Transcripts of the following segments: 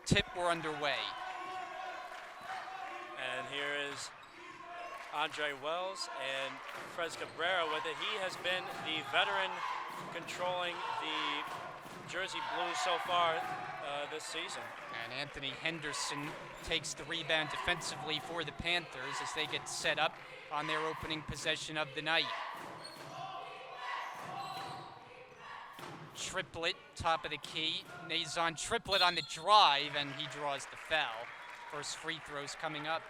tip, we're underway. And here is Andre Wells and Fred Cabrera with it. He has been the veteran controlling the Jersey Blues so far this season. And Anthony Henderson takes the rebound defensively for the Panthers as they get set up on their opening possession of the night. Triplet, top of the key. Nazon triplet on the drive, and he draws the foul. First free throws coming up.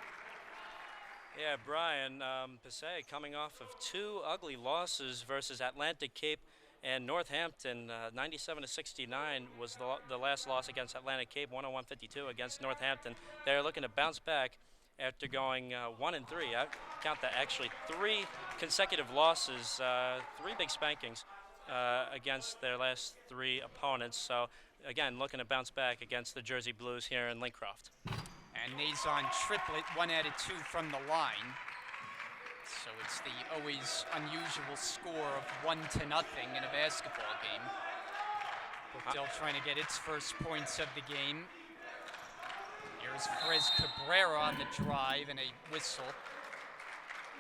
Yeah, Brian, Passaic coming off of two ugly losses versus Atlantic Cape and Northampton. 97-69 was the last loss against Atlantic Cape, 101-52 against Northampton. They're looking to bounce back after going 1-3. I count that actually 3 consecutive losses, 3 big spankings against their last 3 opponents. So again, looking to bounce back against the Jersey Blues here in Lincroft. And Nazon triplet, 1 out of 2 from the line. So it's the always unusual score of 1-0 in a basketball game. Brookdale trying to get its first points of the game. Here's Fres Cabrera on the drive and a whistle.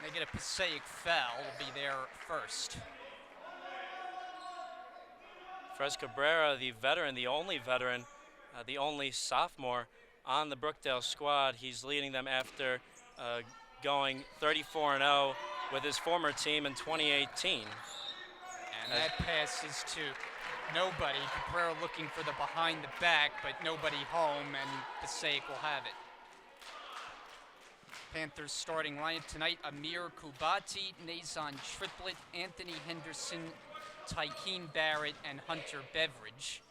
They get a Passaic foul, will be there first. Fres Cabrera, the veteran, the only sophomore on the Brookdale squad. He's leading them after going 34-0 with his former team in 2018. And that pass is to nobody. Cabrera looking for the behind the back, but nobody home, and Passaic will have it. Panthers starting lineup tonight: Amir Kubati, Nazon Triplet, Anthony Henderson, Tykeem Barrett, and Hunter Beveridge.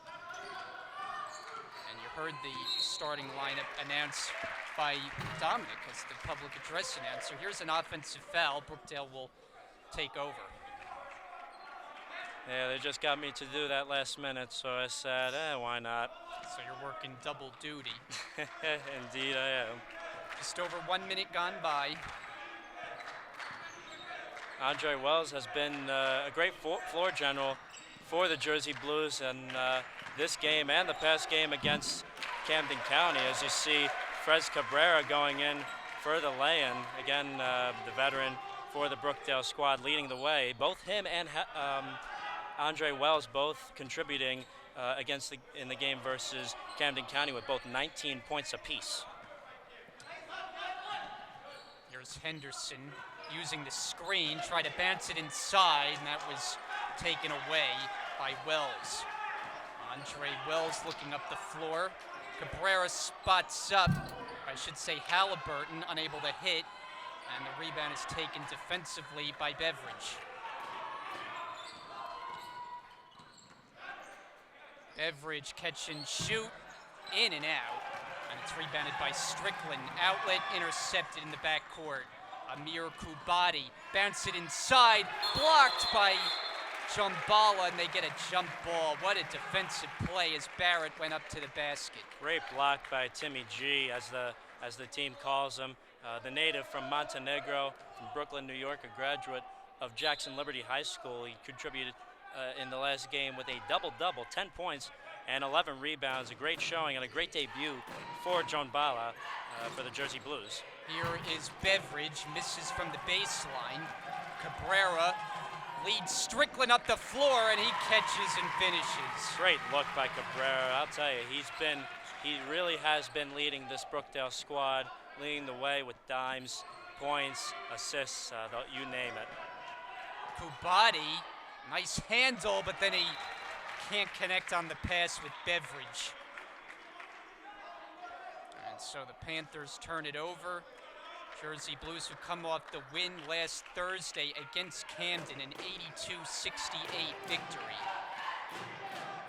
And you heard the starting lineup announced by Dominic as the public address announcer. Here's an offensive foul. Brookdale will take over. Yeah, they just got me to do that last minute, so I said, why not? So you're working double duty. Indeed I am. Just over 1 minute gone by. Andre Wells has been a great floor general for the Jersey Blues in this game and the past game against Camden County. As you see, Fres Cabrera going in for the lay-in. Again, the veteran for the Brookdale squad leading the way. Both him and Andre Wells both contributing in the game versus Camden County with both 19 points apiece. Here's Henderson using the screen, try to bounce it inside, and that was taken away by Wells. Andre Wells looking up the floor. Cabrera spots up, I should say Halliburton, unable to hit, and the rebound is taken defensively by Beveridge. Beveridge catch and shoot, in and out, and it's rebounded by Strickland. Outlet intercepted in the backcourt. Amir Kubati bounce it inside, blocked by Jumbala, and they get a jump ball. What a defensive play as Barrett went up to the basket. Great block by Timmy G, as the team calls him. The native from Montenegro, from Brooklyn, New York, a graduate of Jackson Liberty High School. He contributed in the last game with a double-double, 10 points and 11 rebounds. A great showing and a great debut for Jumbala for the Jersey Blues. Here is Beveridge, misses from the baseline. Cabrera leads Strickland up the floor, and he catches and finishes. Great look by Cabrera. I'll tell you, he really has been leading this Brookdale squad, leading the way with dimes, points, assists, you name it. Kubati, nice handle, but then he can't connect on the pass with Beveridge. And so the Panthers turn it over. Jersey Blues who come off the win last Thursday against Camden, an 82-68 victory.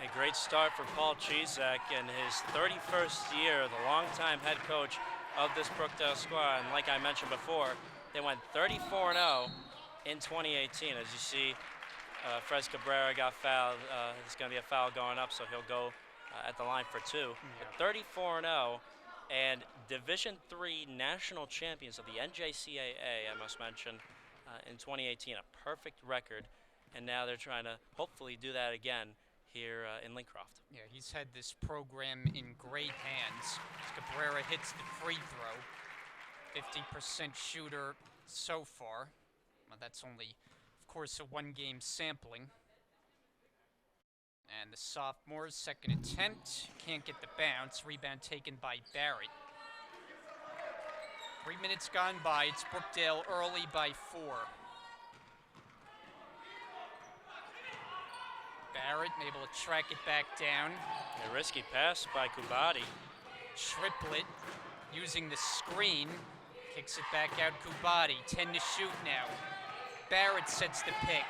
A great start for Paul Chizak in his 31st year, the longtime head coach of this Brookdale squad. And like I mentioned before, they went 34-0 in 2018. As you see, Fres Cabrera got fouled. There's going to be a foul going up, so he'll go at the line for 2. Yeah. 34-0. And Division III national champions of the NJCAA, I must mention, in 2018, a perfect record. And now they're trying to hopefully do that again here in Lincroft. Yeah, he's had this program in great hands. As Cabrera hits the free throw, 50% shooter so far. Well, that's only, of course, a one-game sampling. And the sophomore's second attempt, can't get the bounce. Rebound taken by Barrett. 3 minutes gone by. It's Brookdale early by 4. Barrett able to track it back down. A risky pass by Kubati. Triplet using the screen. Kicks it back out Kubati. 10 to shoot now. Barrett sets the pick.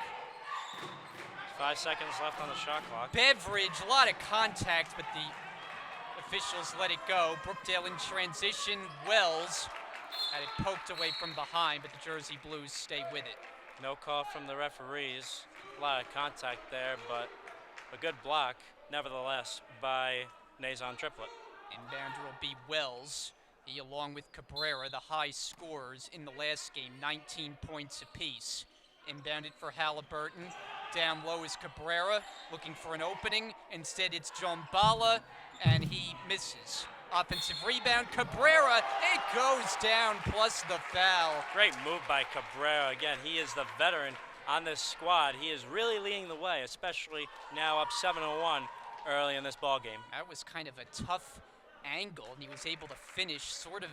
5 seconds left on the shot clock. Beveridge, a lot of contact, but the officials let it go. Brookdale in transition. Wells had it poked away from behind, but the Jersey Blues stay with it. No call from the referees. A lot of contact there, but a good block, nevertheless, by Nazon Triplet. Inbounder will be Wells. He, along with Cabrera, the high scorers in the last game, 19 points apiece. Inbounded for Halliburton. Down low is Cabrera, looking for an opening. Instead, it's John Bala, and he misses. Offensive rebound, Cabrera, it goes down, plus the foul. Great move by Cabrera. Again, he is the veteran on this squad. He is really leading the way, especially now up 7-1 early in this ball game. That was kind of a tough angle, and he was able to finish sort of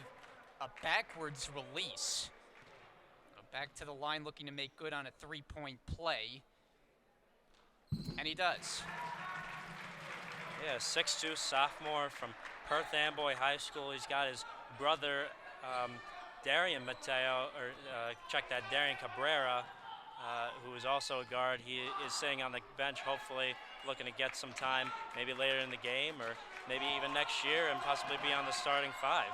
a backwards release. Back to the line, looking to make good on a three-point play. And he does. Yeah, 6'2" sophomore from Perth Amboy High School. He's got his brother, Darian Mateo, Darian Cabrera, who is also a guard. He is sitting on the bench, hopefully looking to get some time, maybe later in the game or maybe even next year and possibly be on the starting 5.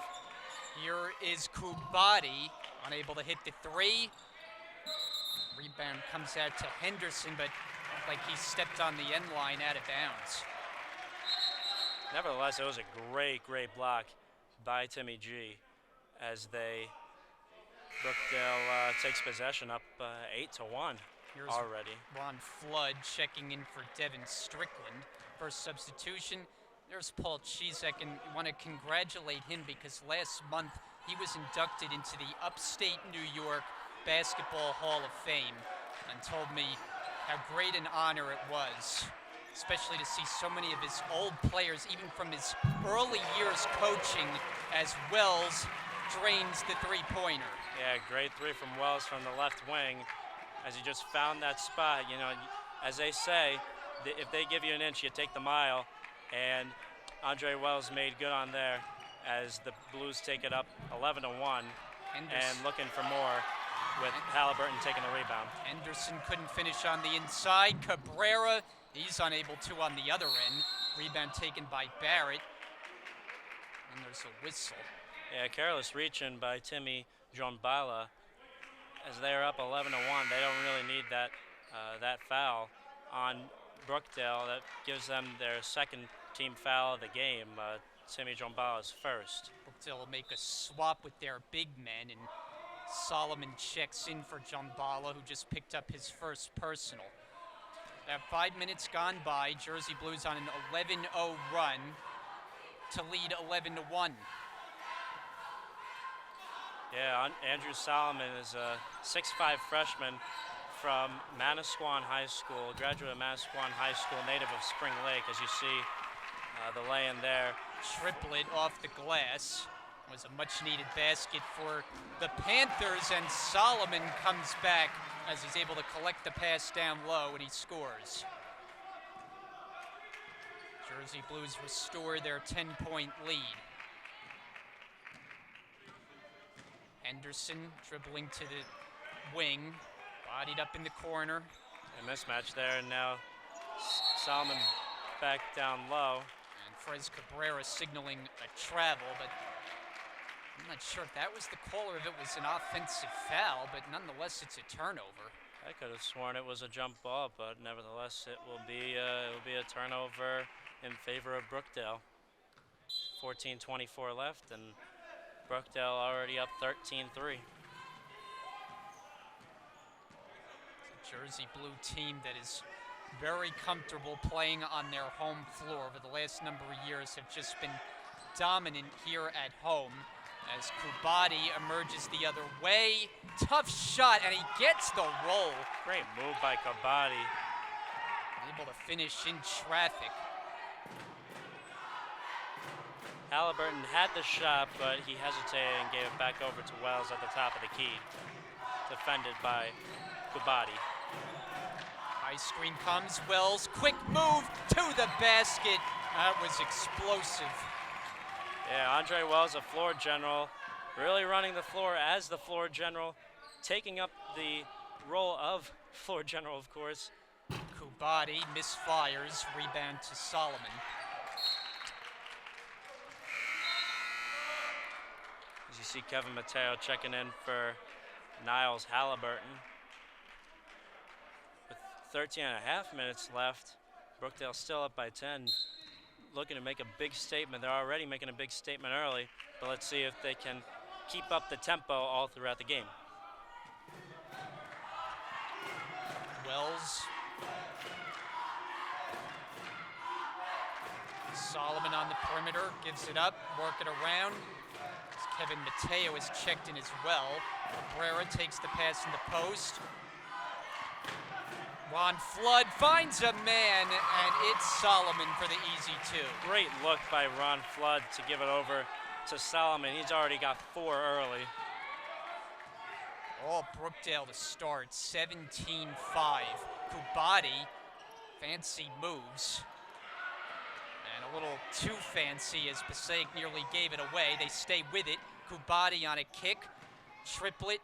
Here is Kubati, unable to hit the three. Rebound comes out to Henderson, but like he stepped on the end line out of bounds. Nevertheless, it was a great block by Timmy G as Brookdale takes possession up 8-1 Here's already. Ron Flood checking in for Devin Strickland. First substitution. There's Paul Chizek, and we want to congratulate him because last month he was inducted into the Upstate New York Basketball Hall of Fame and told me how great an honor it was, especially to see so many of his old players, even from his early years coaching, as Wells drains the three-pointer. Yeah, great three from Wells from the left wing as he just found that spot. You know, as they say, if they give you an inch, you take the mile. And Andre Wells made good on there as the Blues take it up 11-1 and looking for more with Halliburton taking the rebound. Henderson couldn't finish on the inside. Cabrera, he's unable to on the other end. Rebound taken by Barrett. And there's a whistle. Yeah, careless reaching by Timmy Jombala. As they're up 11-1, they don't really need that foul on Brookdale. That gives them their second team foul of the game. Timmy Jombala's first. Brookdale will make a swap with their big men, and Solomon checks in for Jombala, who just picked up his first personal. About 5 minutes gone by, Jersey Blues on an 11-0 run to lead 11-1. Yeah, Andrew Solomon is a 6'5" freshman from Manasquan High School, graduate of Manasquan High School, native of Spring Lake, as you see the lay-in there. Triplet off the glass. Was a much-needed basket for the Panthers, and Solomon comes back as he's able to collect the pass down low, and he scores. Jersey Blues restore their 10-point lead. Henderson dribbling to the wing, bodied up in the corner. A mismatch there, and now Solomon back down low. And Frez Cabrera signaling a travel, but I'm not sure if that was the call or if it was an offensive foul, but nonetheless it's a turnover. I could have sworn it was a jump ball, but nevertheless it will be a turnover in favor of Brookdale. 14:24 left, and Brookdale already up 13-3. Jersey Blue team that is very comfortable playing on their home floor over the last number of years, have just been dominant here at home. As Kubati emerges the other way. Tough shot, and he gets the roll. Great move by Kubati. Able to finish in traffic. Halliburton had the shot, but he hesitated and gave it back over to Wells at the top of the key. Defended by Kubati. High screen comes, Wells, quick move to the basket. That was explosive. Yeah, Andre Wells, a floor general, really running the floor as the floor general, taking up the role of floor general, of course. Kubati misfires, rebound to Solomon. As you see Kevin Mateo checking in for Niles Halliburton. With 13 and a half minutes left, Brookdale still up by 10. Looking to make a big statement. They're already making a big statement early, but let's see if they can keep up the tempo all throughout the game. Wells. Solomon on the perimeter, gives it up, work it around. Kevin Mateo is checked in as well. Cabrera takes the pass in the post. Ron Flood finds a man, and it's Solomon for the easy two. Great look by Ron Flood to give it over to Solomon. He's already got 4 early. All Brookdale to start, 17-5. Kubati, fancy moves. And a little too fancy as Passaic nearly gave it away. They stay with it. Kubati on a kick, triplet.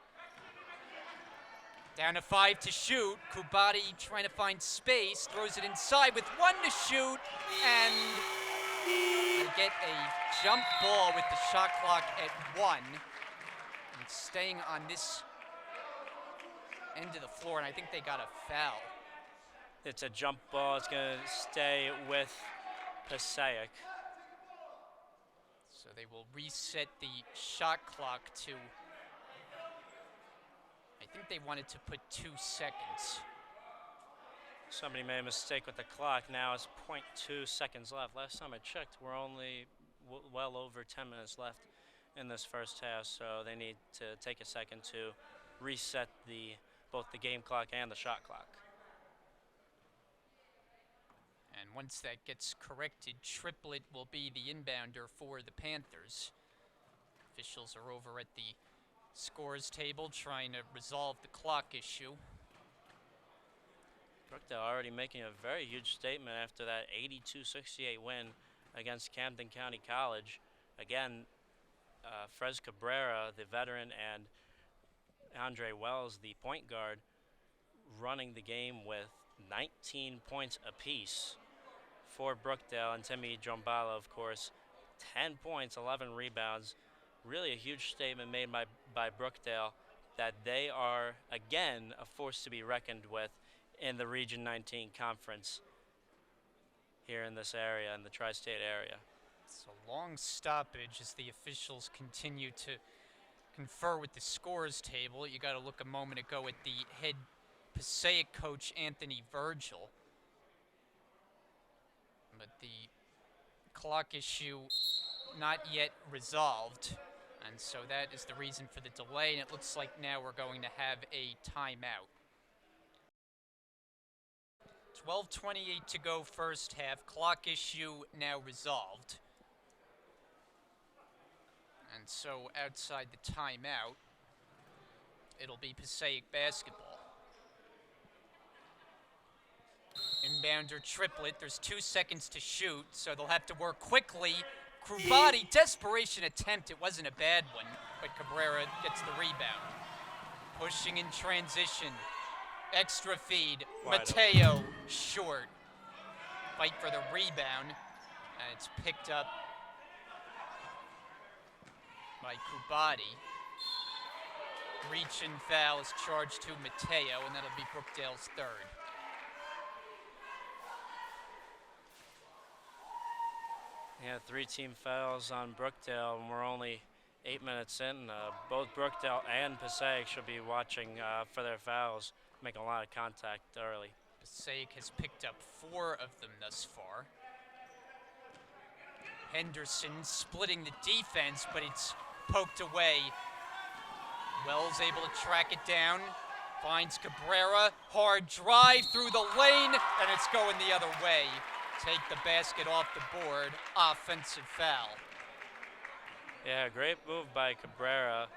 Down to 5 to shoot. Kubati trying to find space, throws it inside with 1 to shoot, and they get a jump ball with the shot clock at 1. And staying on this end of the floor, and I think they got a foul. It's a jump ball. It's going to stay with Passaic. So they will reset the shot clock to, I think they wanted to put 2 seconds. Somebody made a mistake with the clock. Now it's 0.2 seconds left. Last time I checked, we're only well over 10 minutes left in this first half, so they need to take a second to reset both the game clock and the shot clock. And once that gets corrected, triplet will be the inbounder for the Panthers. Officials are over at the scores table trying to resolve the clock issue. Brookdale already making a very huge statement after that 82-68 win against Camden County College. Again, Frez Cabrera, the veteran, and Andre Wells, the point guard, running the game with 19 points apiece for Brookdale, and Timmy Drombala, of course, 10 points, 11 rebounds. Really a huge statement made by Brookdale that they are, again, a force to be reckoned with in the Region 19 Conference here in this area, in the tri-state area. It's a long stoppage as the officials continue to confer with the scores table. You got to look a moment ago at the head Passaic coach, Anthony Virgil. But the clock issue not yet resolved, and so that is the reason for the delay, and it looks like now we're going to have a timeout. 12:28 to go first half. Clock issue now resolved. And so outside the timeout, it'll be Passaic basketball. Inbounder triplet. There's 2 seconds to shoot, so they'll have to work quickly. Kubati, desperation attempt. It wasn't a bad one, but Cabrera gets the rebound. Pushing in transition. Extra feed. Mateo short. Fight for the rebound, and it's picked up by Kubati. Reach and foul is charged to Mateo, and that'll be Brookdale's 3rd. Yeah, 3 team fouls on Brookdale, and we're only 8 minutes in. Both Brookdale and Passaic should be watching for their fouls, making a lot of contact early. Passaic has picked up 4 of them thus far. Henderson splitting the defense, but it's poked away. Wells able to track it down. Finds Cabrera. Hard drive through the lane, and it's going the other way. Take the basket off the board. Offensive foul. Yeah, great move by Cabrera,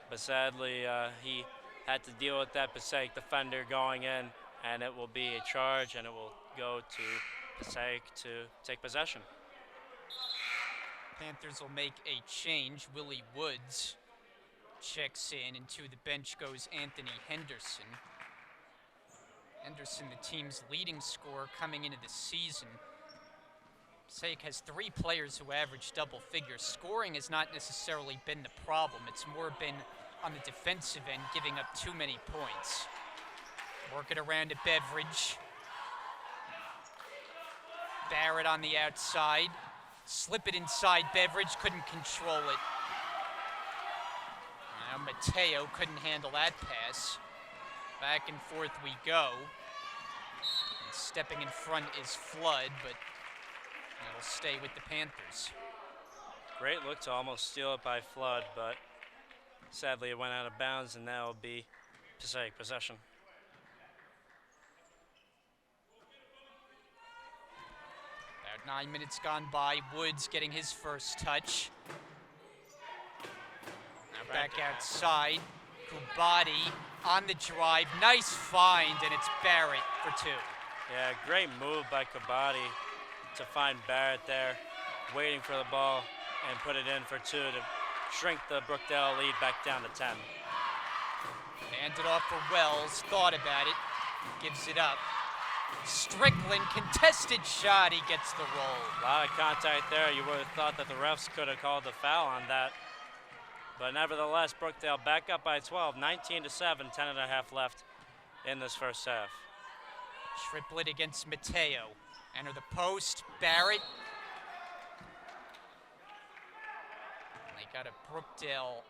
but sadly he had to deal with that Passaic defender going in, and it will be a charge, and it will go to Passaic to take possession. Panthers will make a change. Willie Woods checks in, and to the bench goes Anthony Henderson. Henderson, the team's leading scorer coming into the season. Passaic has 3 players who average double figures. Scoring has not necessarily been the problem. It's more been on the defensive end, giving up too many points. Work it around to Beveridge. Barrett on the outside. Slip it inside. Beveridge couldn't control it. Now Mateo couldn't handle that pass. Back and forth we go. And stepping in front is Flood, but it'll stay with the Panthers. Great look to almost steal it by Flood, but sadly it went out of bounds, and now will be Passaic possession. About 9 minutes gone by. Woods getting his first touch. Now back outside. Kubati on the drive. Nice find, and it's Barrett for 2. Yeah, great move by Kubati to find Barrett there, waiting for the ball and put it in for 2 to shrink the Brookdale lead back down to 10. Handed off for Wells, thought about it, gives it up. Strickland, contested shot, he gets the roll. A lot of contact there. You would have thought that the refs could have called the foul on that. But nevertheless, Brookdale back up by 12, 19-7, 10.5 left in this first half. Triplet against Mateo. Enter the post, Barrett. And they got a Brookdale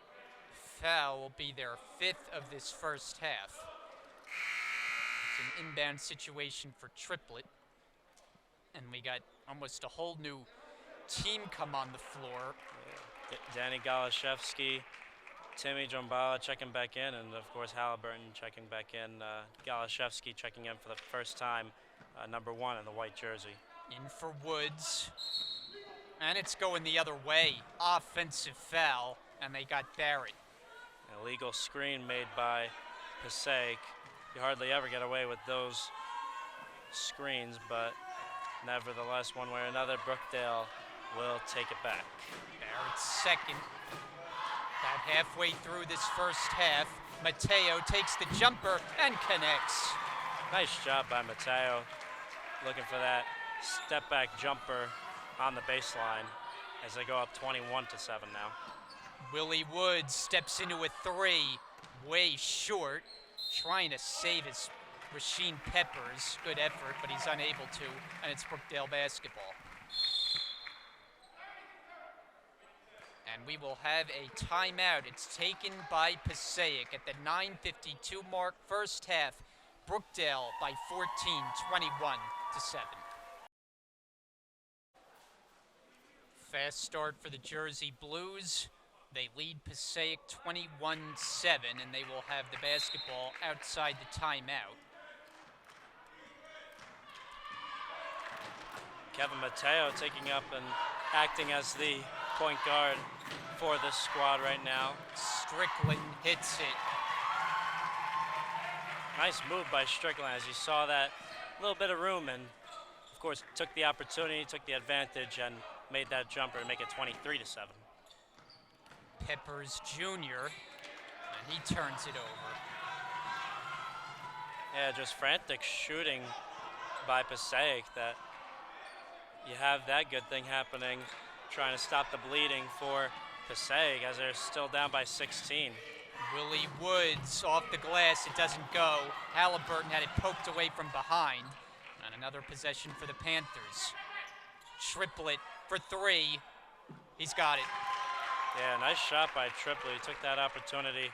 foul, will be their 5th of this first half. It's an inbound situation for Triplet. And we got almost a whole new team come on the floor. Danny Goliszewski, Timmy Jombala checking back in, and of course Halliburton checking back in. Goliszewski checking in for the first time, number 1 in the white jersey. In for Woods, and it's going the other way. Offensive foul, and they got Barrett. An illegal screen made by Passaic. You hardly ever get away with those screens, but nevertheless, one way or another, Brookdale will take it back. Barrett's second. About halfway through this first half, Mateo takes the jumper and connects. Nice job by Mateo, looking for that step-back jumper on the baseline as they go up 21-7 now. Willie Woods steps into a 3, way short, trying to save his Rasheen Peppers. Good effort, but he's unable to, and it's Brookdale basketball. And we will have a timeout. It's taken by Passaic at the 9:52 mark, first half. Brookdale by 14, 21-7. Fast start for the Jersey Blues. They lead Passaic 21-7, and they will have the basketball outside the timeout. Kevin Mateo taking up and acting as the point guard for this squad right now. Strickland hits it. Nice move by Strickland as he saw that little bit of room and, of course, took the opportunity, took the advantage, and made that jumper to make it 23-7. Peppers Jr., and he turns it over. Yeah, just frantic shooting by Passaic. That you have that good thing happening, trying to stop the bleeding for Passaic as they're still down by 16. Willie Woods off the glass, it doesn't go. Halliburton had it poked away from behind. And another possession for the Panthers. Triplet for 3. He's got it. Yeah, nice shot by Triplet. He took that opportunity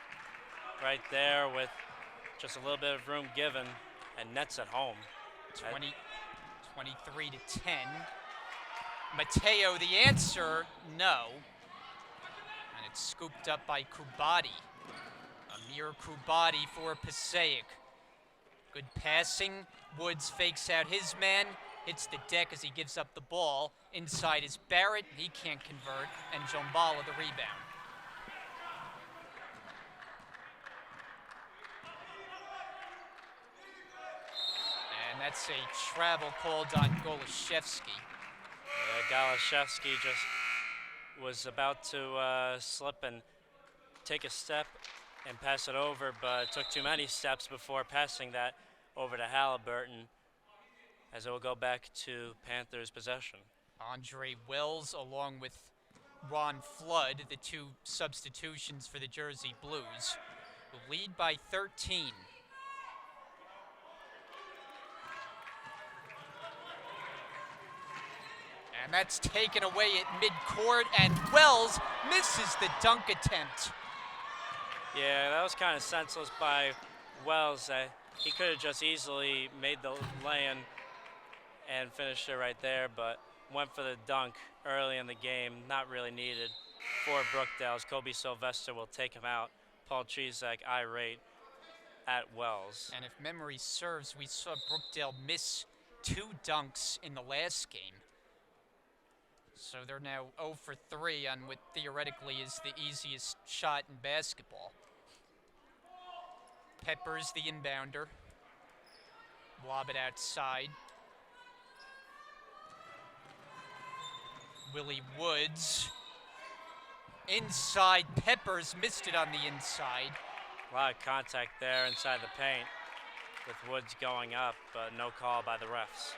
right there with just a little bit of room given and nets at home. 23 to 10. Mateo, the answer, no. And it's scooped up by Kubati. Amir Kubati for Passaic. Good passing. Woods fakes out his man, hits the deck as he gives up the ball. Inside is Barrett. He can't convert. And Jombala the rebound. And that's a travel called on Goliszewski. Yeah, Goliszewski just was about to slip and take a step and pass it over, but took too many steps before passing that over to Halliburton, as it will go back to Panthers possession. Andre Wells along with Ron Flood, the two substitutions for the Jersey Blues, will lead by 13. And that's taken away at midcourt, and Wells misses the dunk attempt. Yeah, that was kind of senseless by Wells. He could have just easily made the lay-in and finished it right there, but went for the dunk early in the game, not really needed for Brookdale's. Colby Sylvester will take him out. Paul Chizek irate at Wells. And if memory serves, we saw Brookdale miss 2 dunks in the last game. So they're now 0 for 3 on what theoretically is the easiest shot in basketball. Peppers, the inbounder. Lob it outside. Willie Woods. Inside, Peppers missed it on the inside. A lot of contact there inside the paint with Woods going up, but no call by the refs.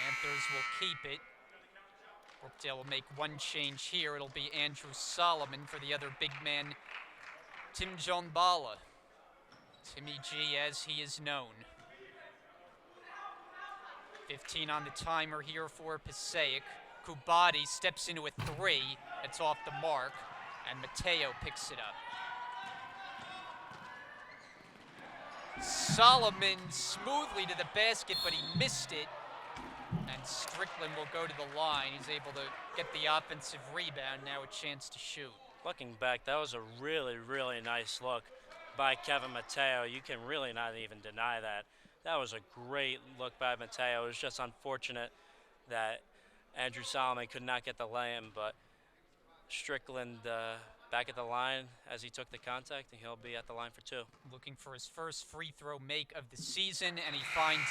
Panthers will keep it. Brookdale will make one change here. It'll be Andrew Solomon for the other big man, Tim Jombala. Timmy G as he is known. 15 on the timer here for Passaic. Kubati steps into a 3. It's off the mark, and Mateo picks it up. Solomon smoothly to the basket, but he missed it. And Strickland will go to the line. He's able to get the offensive rebound, now a chance to shoot. Looking back, that was a really, really nice look by Kevin Mateo. You can really not even deny that. That was a great look by Mateo. It was just unfortunate that Andrew Solomon could not get the lay-in, but Strickland back at the line as he took the contact, and he'll be at the line for 2. Looking for his first free throw make of the season, and he finds it.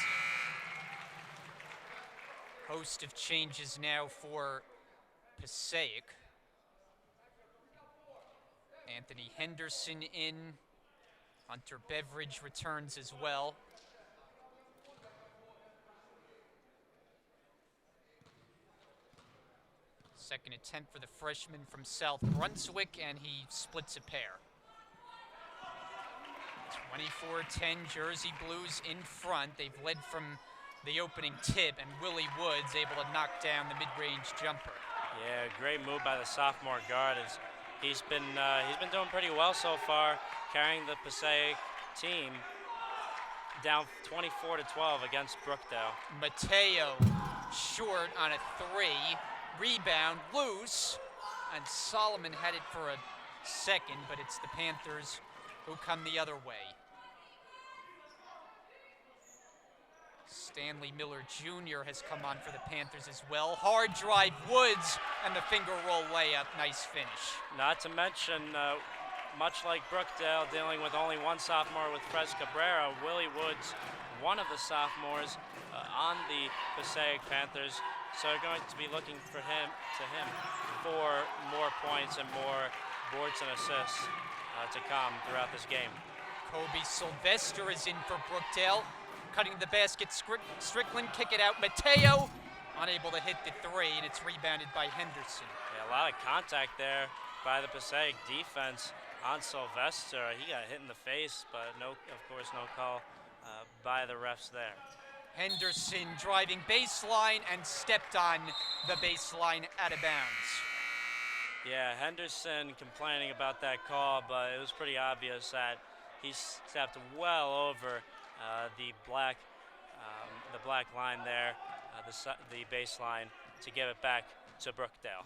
Host of changes now for Passaic. Anthony Henderson in. Hunter Beveridge returns as well. Second attempt for the freshman from South Brunswick, and he splits a pair. 24-10 Jersey Blues in front. They've led from the opening tip, and Willie Woods able to knock down the mid-range jumper. Yeah, great move by the sophomore guard. He's been doing pretty well so far, carrying the Passaic team down 24-12 against Brookdale. Mateo short on a 3, rebound loose, and Solomon had it for a second, but it's the Panthers who come the other way. Stanley Miller Jr. has come on for the Panthers as well. Hard drive, Woods, and the finger roll layup. Nice finish. Not to mention, much like Brookdale, dealing with only one sophomore with Fres Cabrera, Willie Woods, one of the sophomores on the Passaic Panthers. So they're going to be looking for him for more points and more boards and assists to come throughout this game. Colby Sylvester is in for Brookdale. Cutting the basket, Strickland, kick it out. Mateo, unable to hit the 3, and it's rebounded by Henderson. Yeah, a lot of contact there by the Passaic defense on Sylvester. He got hit in the face, but of course, no call by the refs there. Henderson driving baseline and stepped on the baseline out of bounds. Yeah, Henderson complaining about that call, but it was pretty obvious that he stepped well over the black line there, the baseline, to give it back to Brookdale.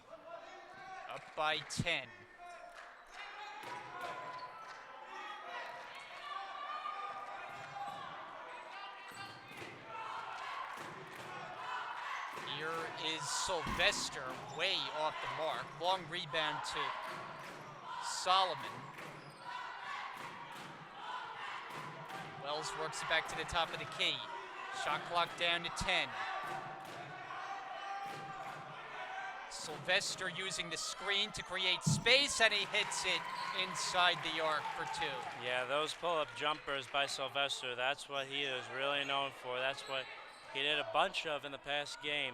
Up by 10. Here is Sylvester, way off the mark. Long rebound to Solomon. Wells works it back to the top of the key. Shot clock down to 10. Sylvester using the screen to create space, and he hits it inside the arc for 2. Yeah, those pull-up jumpers by Sylvester, that's what he is really known for. That's what he did a bunch of in the past game.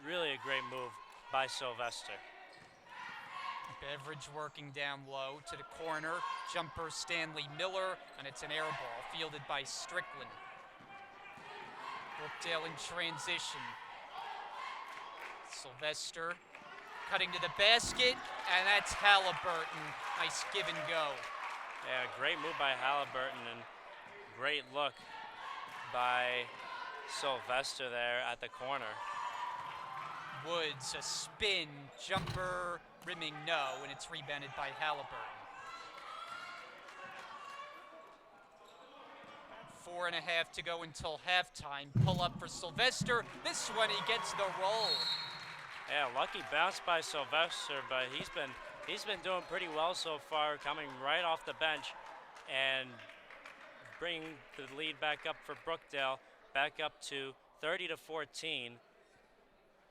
Really a great move by Sylvester. Beveridge working down low to the corner. Jumper Stanley Miller, and it's an air ball fielded by Strickland. Brookdale in transition. Sylvester cutting to the basket, and that's Halliburton. Nice give and go. Yeah, great move by Halliburton, and great look by Sylvester there at the corner. Woods, a spin, jumper, rimming no, and it's rebounded by Halliburton. 4.5 to go until halftime. Pull up for Sylvester. This one he gets the roll. Yeah, lucky bounce by Sylvester, but he's been doing pretty well so far, coming right off the bench and bringing the lead back up for Brookdale, back up to 30-14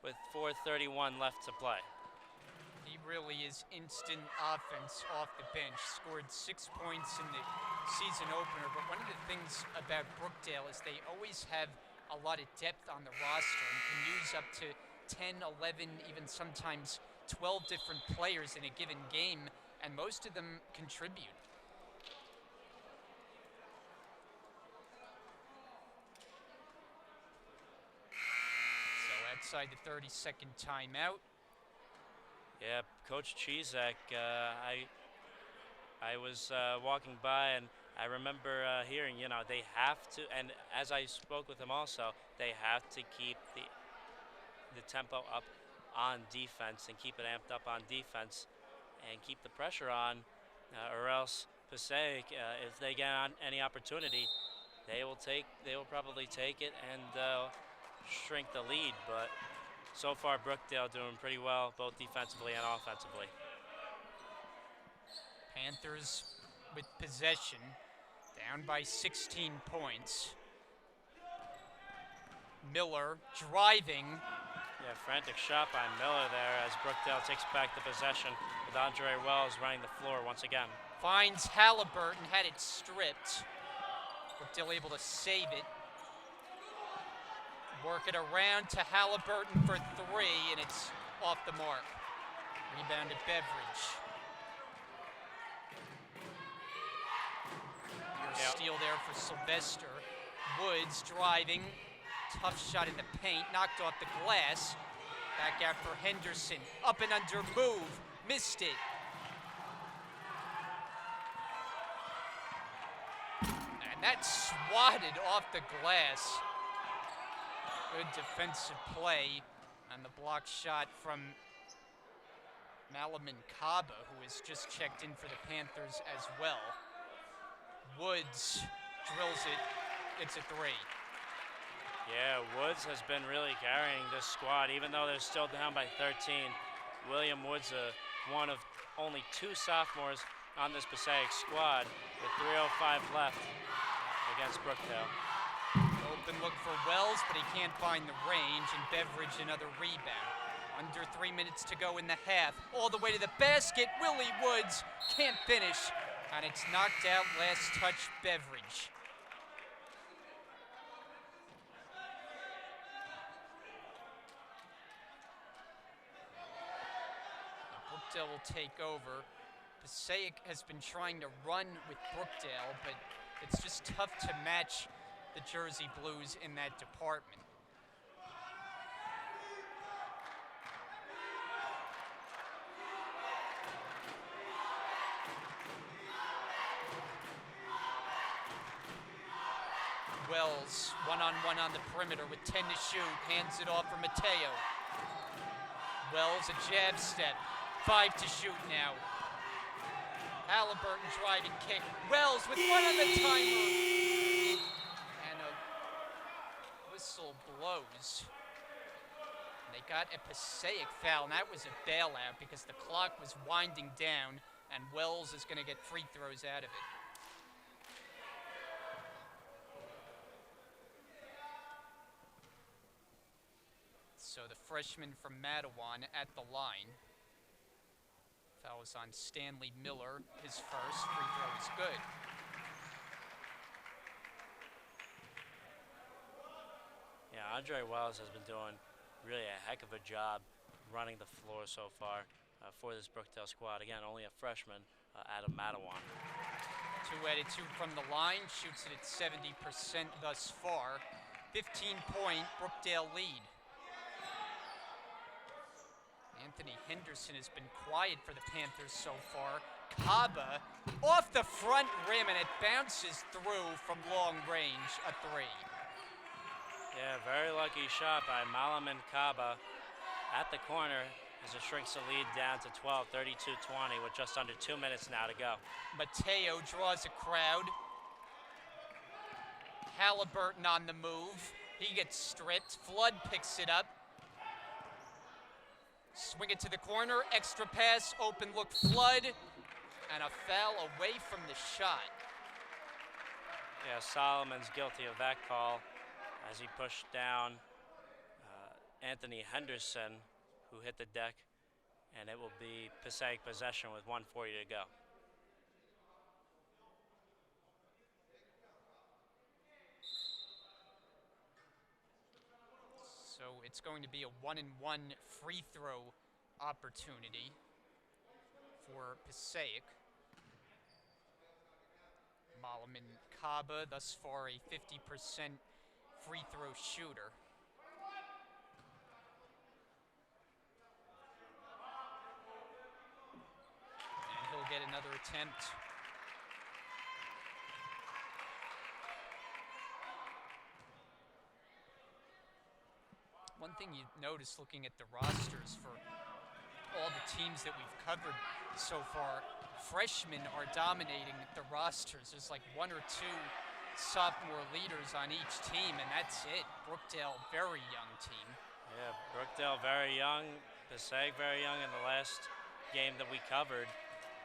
with 4:31 left to play. He really is instant offense off the bench. Scored 6 points in the season opener, but one of the things about Brookdale is they always have a lot of depth on the roster and can use up to 10, 11, even sometimes 12 different players in a given game, and most of them contribute. So outside the 30-second timeout. Yeah, Coach Chizek, I was walking by and I remember hearing, they have to, and as I spoke with him also, they have to keep the tempo up on defense and keep it amped up on defense and keep the pressure on, or else Passaic, if they get on any opportunity, they will probably take it and shrink the lead. But so far, Brookdale doing pretty well, both defensively and offensively. Panthers with possession, down by 16 points. Miller driving. Yeah, frantic shot by Miller there as Brookdale takes back the possession with Andre Wells running the floor once again. Finds Halliburton, had it stripped. Brookdale able to save it. Work it around to Halliburton for 3, and it's off the mark. Rebound to Beveridge. Steal there for Sylvester. Woods driving. Tough shot in the paint. Knocked off the glass. Back out for Henderson. Up and under move. Missed it. And that's swatted off the glass. Good defensive play. And the block shot from Malaman Kaba, who has just checked in for the Panthers as well. Woods drills it. It's a 3. Yeah, Woods has been really carrying this squad, even though they're still down by 13. William Woods, one of only 2 sophomores on this Passaic squad, with 3:05 left against Brookdale. Open look for Wells, but he can't find the range, and Beveridge another rebound. Under 3 minutes to go in the half. All the way to the basket. Willie Woods can't finish. And it's knocked out, last touch, Beveridge. Brookdale will take over. Passaic has been trying to run with Brookdale, but it's just tough to match the Jersey Blues in that department. Wells, one-on-one on the perimeter with 10 to shoot. Hands it off for Mateo. Wells, a jab step. 5 to shoot now. Halliburton driving kick. Wells with one on the timer. And a whistle blows. They got a Passaic foul, and that was a bailout because the clock was winding down, and Wells is going to get free throws out of it. So the freshman from Matawan at the line. Foul was on Stanley Miller. His first free throw is good. Yeah, Andre Wells has been doing really a heck of a job running the floor so far for this Brookdale squad. Again, only a freshman out of Matawan. 2 out of 2 from the line. Shoots it at 70% thus far. 15-point Brookdale lead. Anthony Henderson has been quiet for the Panthers so far. Kaba off the front rim, and it bounces through from long range, a 3. Yeah, very lucky shot by Malaman Kaba at the corner as it shrinks the lead down to 12, 32-20 with just under 2 minutes now to go. Mateo draws a crowd. Halliburton on the move. He gets stripped. Flood picks it up. Swing it to the corner, extra pass, open look Flood, and a foul away from the shot. Yeah, Solomon's guilty of that call as he pushed down Anthony Henderson, who hit the deck, and it will be Passaic possession with 1:40 to go. So it's going to be a 1-and-1 free throw opportunity for Passaic. Malaman Kaba, thus far a 50% free throw shooter. And he'll get another attempt. One thing you notice looking at the rosters for all the teams that we've covered so far, freshmen are dominating the rosters. There's like 1 or 2 sophomore leaders on each team, and that's it. Brookdale, very young team. Yeah, Brookdale very young, Passaic very young. In the last game that we covered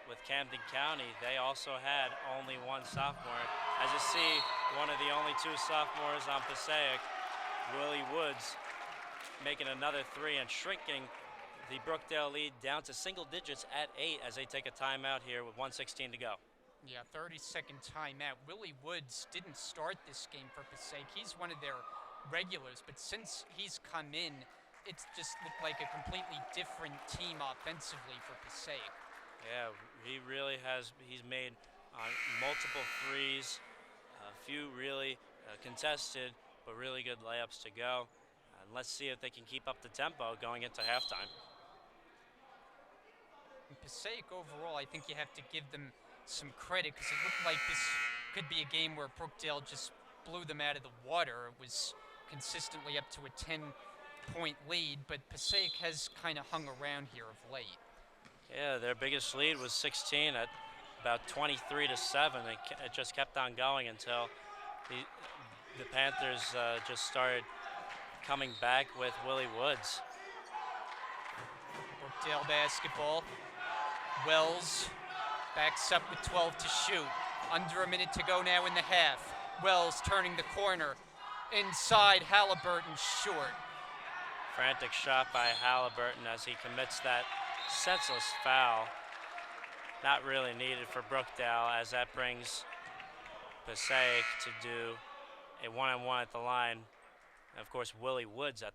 with Camden County, they also had only 1 sophomore. As you see, one of the only 2 sophomores on Passaic, Willie Woods, making another 3 and shrinking the Brookdale lead down to single digits at 8 as they take a timeout here with 1:16 to go. Yeah, 30-second timeout. Willie Woods didn't start this game for Passaic. He's one of their regulars, but since he's come in, it's just looked like a completely different team offensively for Passaic. Yeah, he really has. He's made multiple threes, a few really contested, but really good layups to go. And let's see if they can keep up the tempo going into halftime. In Passaic overall, I think you have to give them some credit because it looked like this could be a game where Brookdale just blew them out of the water. It was consistently up to a 10-point lead, but Passaic has kind of hung around here of late. Yeah, their biggest lead was 16 at about 23-7. It just kept on going until the Panthers just started coming back with Willie Woods. Brookdale basketball. Wells backs up with 12 to shoot. Under a minute to go now in the half. Wells turning the corner. Inside, Halliburton short. Frantic shot by Halliburton as he commits that senseless foul. Not really needed for Brookdale, as that brings Passaic to do a 1-on-1 at the line. And of course, Willie Woods at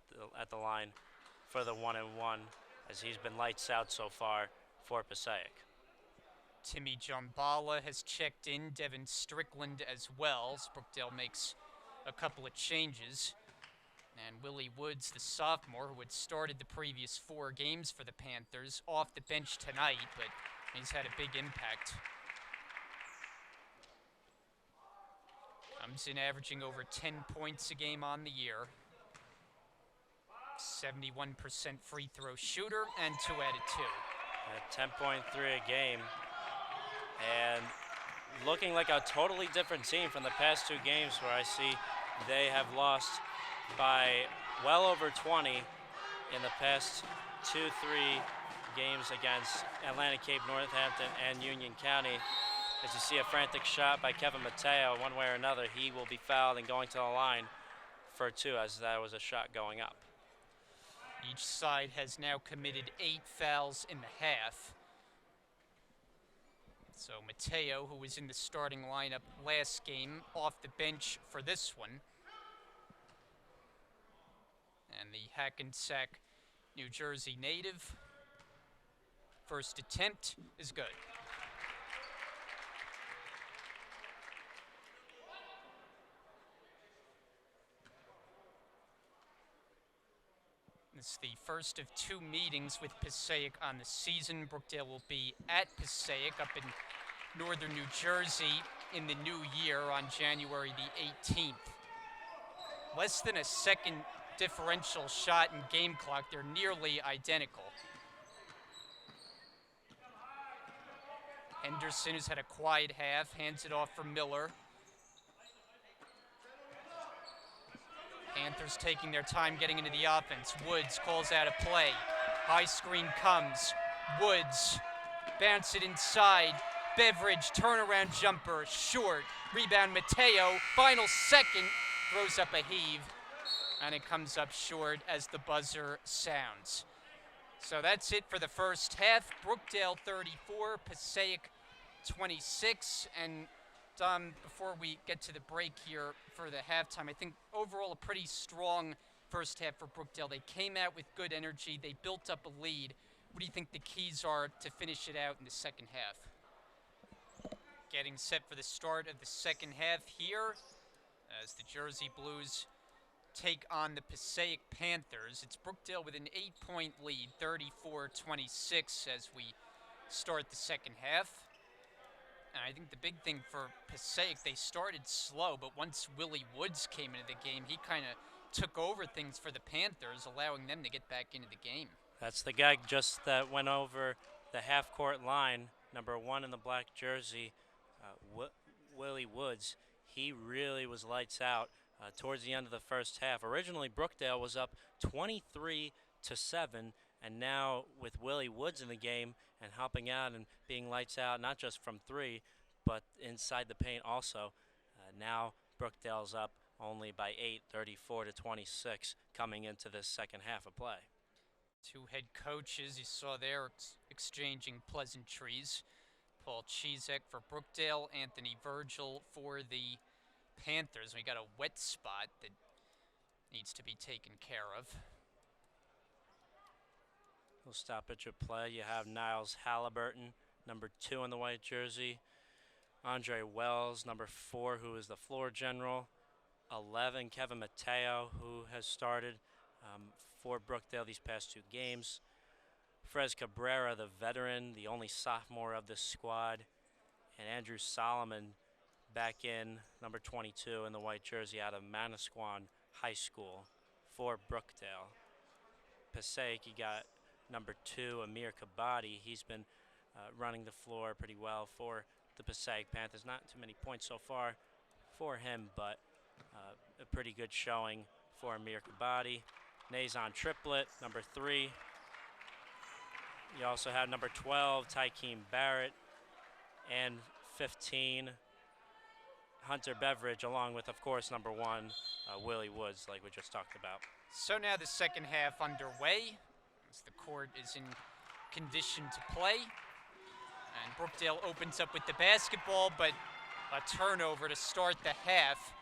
the line for the 1-on-1, as he's been lights out so far for Passaic. Timmy Jumbala has checked in. Devin Strickland as well. Brookdale makes a couple of changes. And Willie Woods, the sophomore, who had started the previous 4 games for the Panthers, off the bench tonight, but he's had a big impact. Comes in averaging over 10 points a game on the year. 71% free throw shooter and 2 out of 2. At 10.3 a game. And looking like a totally different team from the past 2 games where I see they have lost by well over 20 in the past 2-3 games against Atlantic Cape, Northampton, and Union County. As you see a frantic shot by Kevin Mateo, one way or another, he will be fouled and going to the line for 2 as that was a shot going up. Each side has now committed 8 fouls in the half. So Mateo, who was in the starting lineup last game, off the bench for this one. And the Hackensack, New Jersey native, first attempt is good. This is the first of 2 meetings with Passaic on the season. Brookdale will be at Passaic up in northern New Jersey in the new year on January the 18th. Less than a second differential shot in game clock. They're nearly identical. Henderson, who's had a quiet half, hands it off for Miller. Panthers taking their time getting into the offense. Woods calls out a play. High screen comes. Woods bounce it inside. Beveridge turnaround jumper short. Rebound Mateo. Final second throws up a heave. And it comes up short as the buzzer sounds. So that's it for the first half. Brookdale 34, Passaic 26. And Dom, before we get to the break here for the halftime, I think overall a pretty strong first half for Brookdale. They came out with good energy. They built up a lead. What do you think the keys are to finish it out in the second half? Getting set for the start of the second half here as the Jersey Blues take on the Passaic Panthers. It's Brookdale with an 8-point lead, 34-26 as we start the second half. And I think the big thing for Passaic, they started slow, but once Willie Woods came into the game, he kind of took over things for the Panthers, allowing them to get back into the game. That's the guy just that went over the half-court line, number 1 in the black jersey, Willie Woods. He really was lights out towards the end of the first half. Originally, Brookdale was up 23-7, and now with Willie Woods in the game and helping out and being lights out, not just from 3, but inside the paint also. Now Brookdale's up only by 8, 34-26, coming into this second half of play. 2 head coaches you saw there exchanging pleasantries. Paul Chizek for Brookdale, Anthony Virgil for the Panthers. We got a wet spot that needs to be taken care of. We'll stop at your play. You have Niles Halliburton, number 2 in the white jersey. Andre Wells, number 4, who is the floor general. 11, Kevin Mateo, who has started for Brookdale these past 2 games. Frez Cabrera, the veteran, the only sophomore of this squad. And Andrew Solomon back in, number 22 in the white jersey out of Manasquan High School for Brookdale. Passaic, you got number 2, Amir Kabadi. He's been running the floor pretty well for the Passaic Panthers. Not too many points so far for him, but a pretty good showing for Amir Kabadi. Nazon Triplett, number 3. You also have number 12, Tykeem Barrett, and 15, Hunter Beveridge, along with, of course, number 1, Willie Woods, like we just talked about. So now the second half underway as the court is in condition to play. And Brookdale opens up with the basketball, but a turnover to start the half.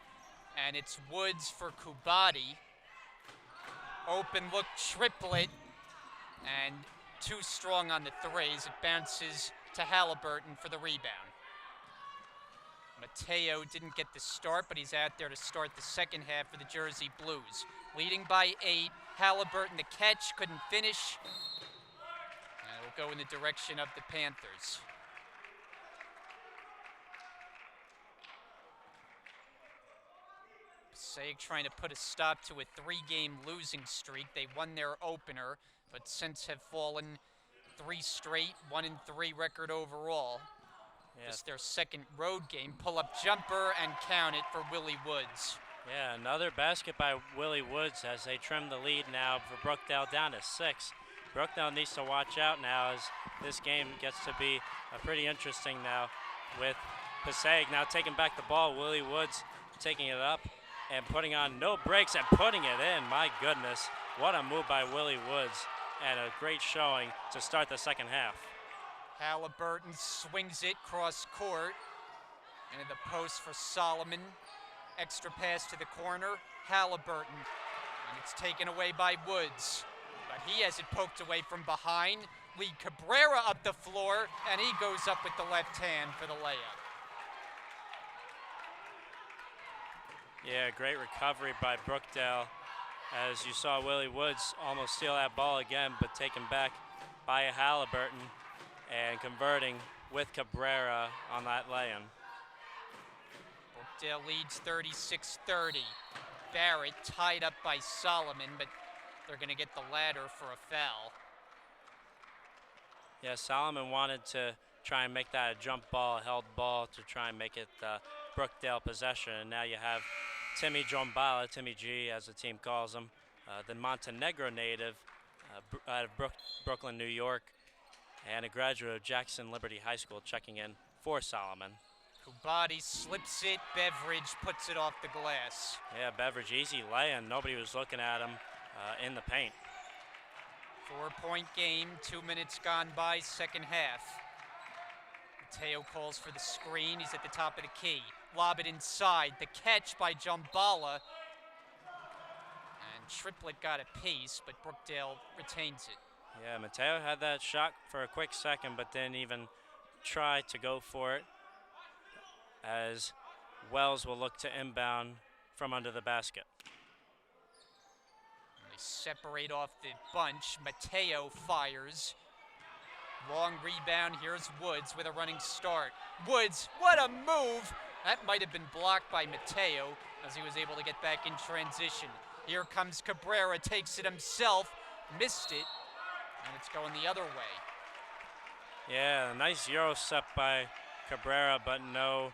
And it's Woods for Kubati. Open look triplet, and too strong on the threes. It bounces to Halliburton for the rebound. Mateo didn't get the start, but he's out there to start the second half for the Jersey Blues. Leading by 8, Halliburton the catch, couldn't finish. And it will go in the direction of the Panthers. Passaic trying to put a stop to a 3-game losing streak. They won their opener, but since have fallen 3 straight, 1-3 record overall. Yes. Just their second road game. Pull-up jumper and count it for Willie Woods. Yeah, another basket by Willie Woods as they trim the lead now for Brookdale down to 6. Brookdale needs to watch out now as this game gets to be pretty interesting now with Passaic now taking back the ball. Willie Woods taking it up and putting on no brakes and putting it in. My goodness, what a move by Willie Woods and a great showing to start the second half. Halliburton swings it cross court into the post for Solomon. Extra pass to the corner, Halliburton, and it's taken away by Woods. But he has it poked away from behind. Lee Cabrera up the floor, and he goes up with the left hand for the layup. Yeah, great recovery by Brookdale. As you saw Willie Woods almost steal that ball again, but taken back by Halliburton and converting with Cabrera on that lay-in. Brookdale leads 36-30. Barrett tied up by Solomon, but they're going to get the ladder for a foul. Yeah, Solomon wanted to try and make that a jump ball, a held ball to try and make it Brookdale possession. And now you have Timmy Jombala, Timmy G as the team calls him, the Montenegro native out of Brooklyn, New York, and a graduate of Jackson Liberty High School checking in for Solomon. Kubati slips it, Beveridge puts it off the glass. Yeah, Beveridge, easy lay-in. Nobody was looking at him in the paint. 4-point game, 2 minutes gone by, second half. Mateo calls for the screen, he's at the top of the key. Lob it inside, the catch by Jombala. And Triplett got a piece, but Brookdale retains it. Yeah, Mateo had that shot for a quick second, but didn't even try to go for it, as Wells will look to inbound from under the basket. They separate off the bunch. Mateo fires. Long rebound. Here's Woods with a running start. Woods, what a move! That might have been blocked by Mateo as he was able to get back in transition. Here comes Cabrera, takes it himself, missed it, and it's going the other way. Yeah, a nice Euro step by Cabrera, but no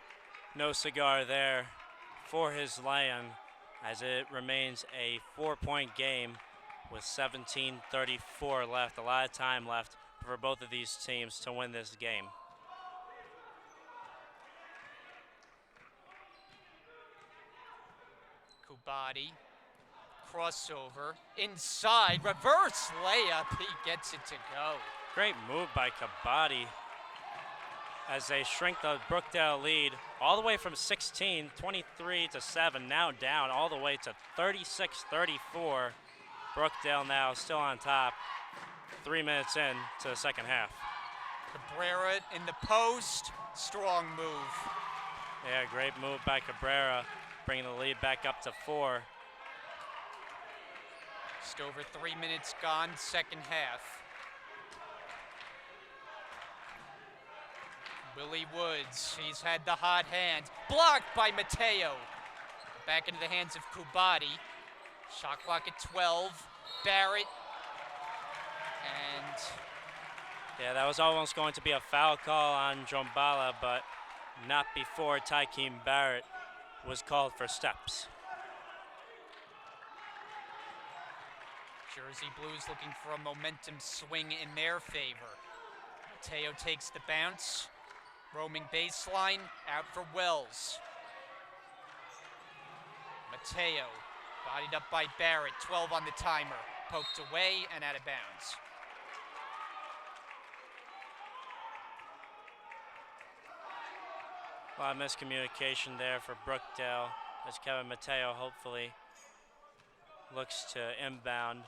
cigar there for his lay-in, as it remains a 4-point game with 17:34 left. A lot of time left for both of these teams to win this game. Kubati, crossover, inside, reverse layup, he gets it to go. Great move by Kubati as they shrink the Brookdale lead all the way from 16, 23-7, now down all the way to 36-34. Brookdale now still on top, 3 minutes in to the second half. Cabrera in the post, strong move. Yeah, great move by Cabrera, bringing the lead back up to 4. Just over 3 minutes gone, second half. Willie Woods, he's had the hot hand. Blocked by Mateo. Back into the hands of Kubati. Shot clock at 12. Barrett. And yeah, that was almost going to be a foul call on Jombala, but not before Tykeem Barrett was called for steps. Jersey Blues looking for a momentum swing in their favor. Mateo takes the bounce. Roaming baseline, out for Wells. Mateo, bodied up by Barrett, 12 on the timer. Poked away and out of bounds. A lot of miscommunication there for Brookdale as Kevin Mateo hopefully looks to inbound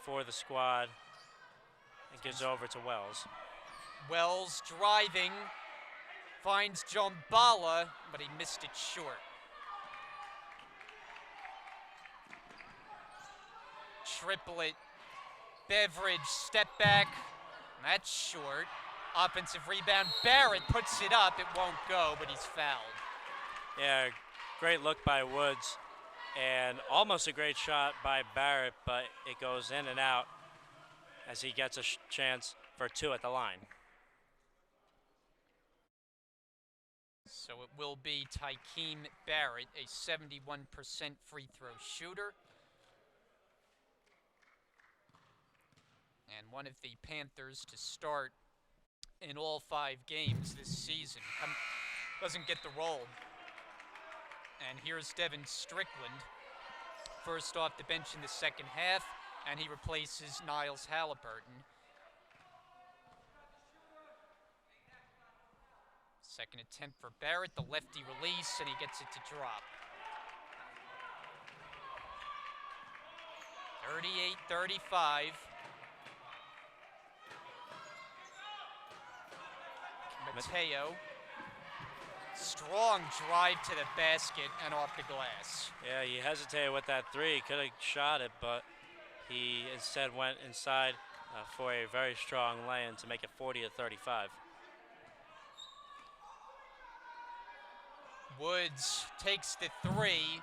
for the squad. It gives over to Wells. Wells driving, finds Jombala, but he missed it short. Triplett, Beveridge, step back, that's short. Offensive rebound, Barrett puts it up, it won't go, but he's fouled. Yeah, Great look by Woods, and almost a great shot by Barrett, but it goes in and out as he gets a chance for 2 at the line. So it will be Tykeem Barrett, a 71% free throw shooter. And one of the Panthers to start in all 5 games this season. Doesn't get the roll. And here's Devin Strickland, first off the bench in the second half, and he replaces Niles Halliburton. Second attempt for Barrett, the lefty release, and he gets it to drop. 38-35. Mateo, strong drive to the basket and off the glass. Yeah, he hesitated with that 3. He could have shot it, but he instead went inside for a very strong lay-in to make it 40-35. Woods takes the 3.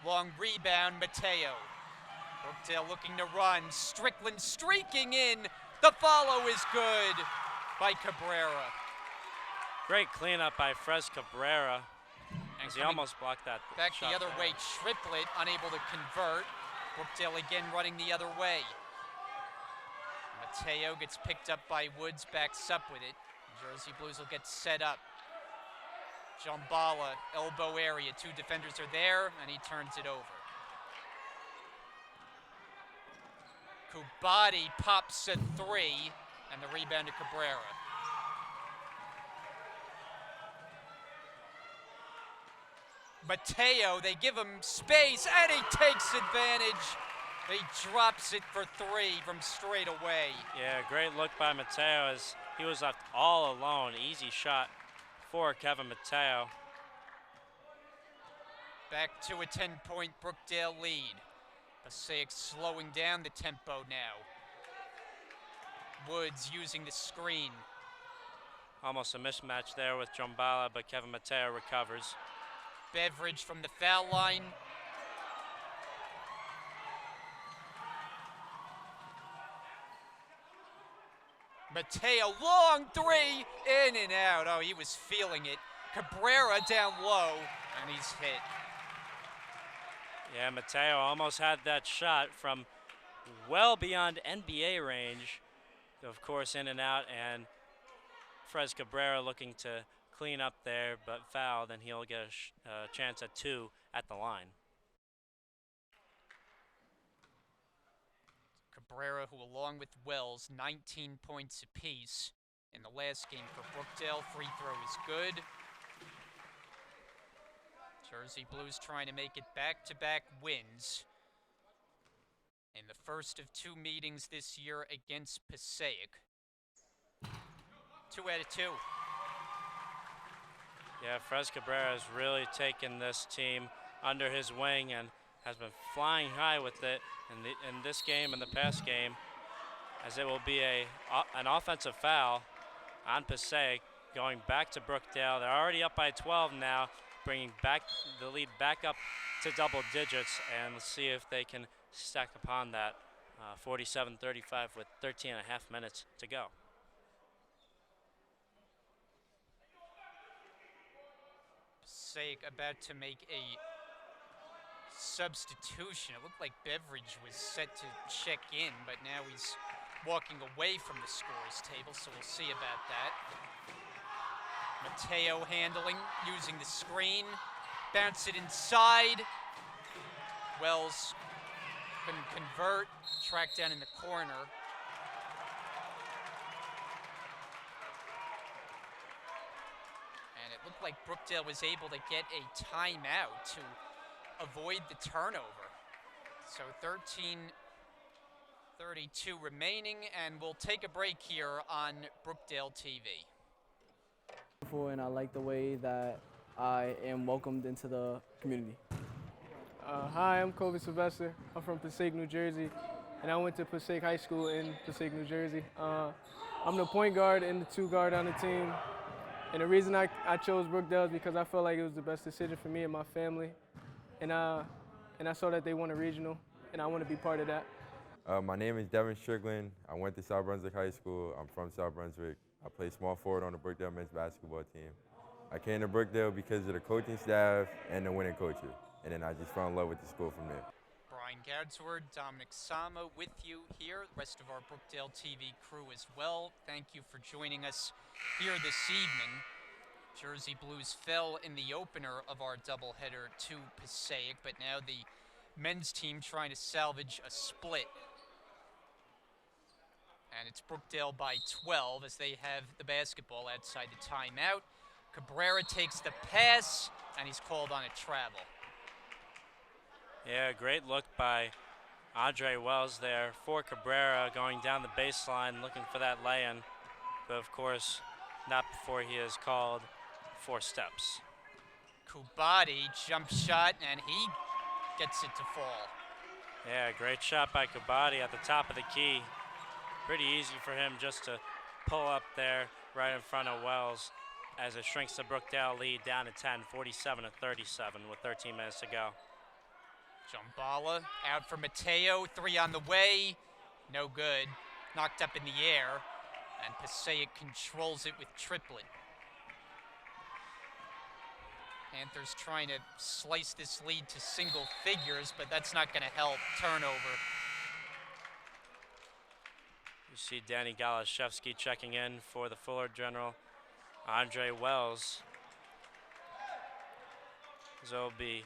Long rebound, Mateo. Brookdale looking to run. Strickland streaking in. The follow is good by Cabrera. Great cleanup by Fres Cabrera, And as he almost blocked that back shot the other there. way, Triplett unable to convert. Brookdale again running the other way. Mateo gets picked up by Woods, backs up with it. Jersey Blues will get set up. Jambala, elbow area. 2 defenders are there, and he turns it over. Kubati pops a 3, and the rebound to Cabrera. Mateo, they give him space, and he takes advantage. He drops it for 3 from straight away. Yeah, great look by Mateo as he was left all alone. Easy shot for Kevin Mateo. Back to a 10-point Brookdale lead. Passaic slowing down the tempo now. Woods using the screen. Almost a mismatch there with Jambala, but Kevin Mateo recovers. Beveridge from the foul line. Mateo, long 3, in and out. Oh, he was feeling it. Cabrera down low, and he's hit. Yeah, Mateo almost had that shot from well beyond NBA range. Of course, in and out, and Fres Cabrera looking to clean up there, but fouled, and he'll get a chance at 2 at the line. Cabrera, who along with Wells, 19 points apiece in the last game for Brookdale. Free throw is good. Jersey Blues trying to make it back-to-back wins in the first of 2 meetings this year against Passaic. 2 out of 2. Yeah, Fres Cabrera has really taken this team under his wing and has been flying high with it in this game and the past game, as it will be an offensive foul on Passaic, going back to Brookdale. They're already up by 12 now, bringing back the lead back up to double digits, and let's see if they can stack upon that. 47-35 with 13 and a half minutes to go. Passaic about to make a substitution. It looked like Beveridge was set to check in, but now he's walking away from the scorer's table, so we'll see about that. Mateo handling, using the screen. Bounce it inside. Wells couldn't convert. Tracked down in the corner. And it looked like Brookdale was able to get a timeout to avoid the turnover. So 13:32 remaining, and we'll take a break here on Brookdale TV. And I like the way that I am welcomed into the community. Hi, I'm Colby Sylvester. I'm from Passaic, New Jersey, and I went to Passaic High School in Passaic, New Jersey. I'm the point guard and the 2 guard on the team. And the reason I chose Brookdale is because I felt like it was the best decision for me and my family. And I saw that they won a regional, and I want to be part of that. My name is Devin Strickland. I went to South Brunswick High School. I'm from South Brunswick. I play small forward on the Brookdale men's basketball team. I came to Brookdale because of the coaching staff and the winning coaches. And then I just fell in love with the school from there. Brian Gadsword, Dominic Sama with you here, the rest of our Brookdale TV crew as well. Thank you for joining us here this evening. Jersey Blues fell in the opener of our doubleheader to Passaic, but now the men's team trying to salvage a split. And it's Brookdale by 12 as they have the basketball outside the timeout. Cabrera takes the pass, and he's called on a travel. Yeah, great look by Andre Wells there for Cabrera, going down the baseline looking for that lay-in, but of course not before he is called 4 steps. Kubati jump shot, and he gets it to fall. Yeah, great shot by Kubati at the top of the key. Pretty easy for him just to pull up there right in front of Wells as it shrinks the Brookdale lead down to 10, 47-37 with 13 minutes to go. Jumbala out for Mateo, 3 on the way, no good, knocked up in the air, and Passaic controls it with triplet. Panthers trying to slice this lead to single figures, but that's not going to help. Turnover. You see Danny Goliszewski checking in for the Fuller General. Andre Wells. So it'll be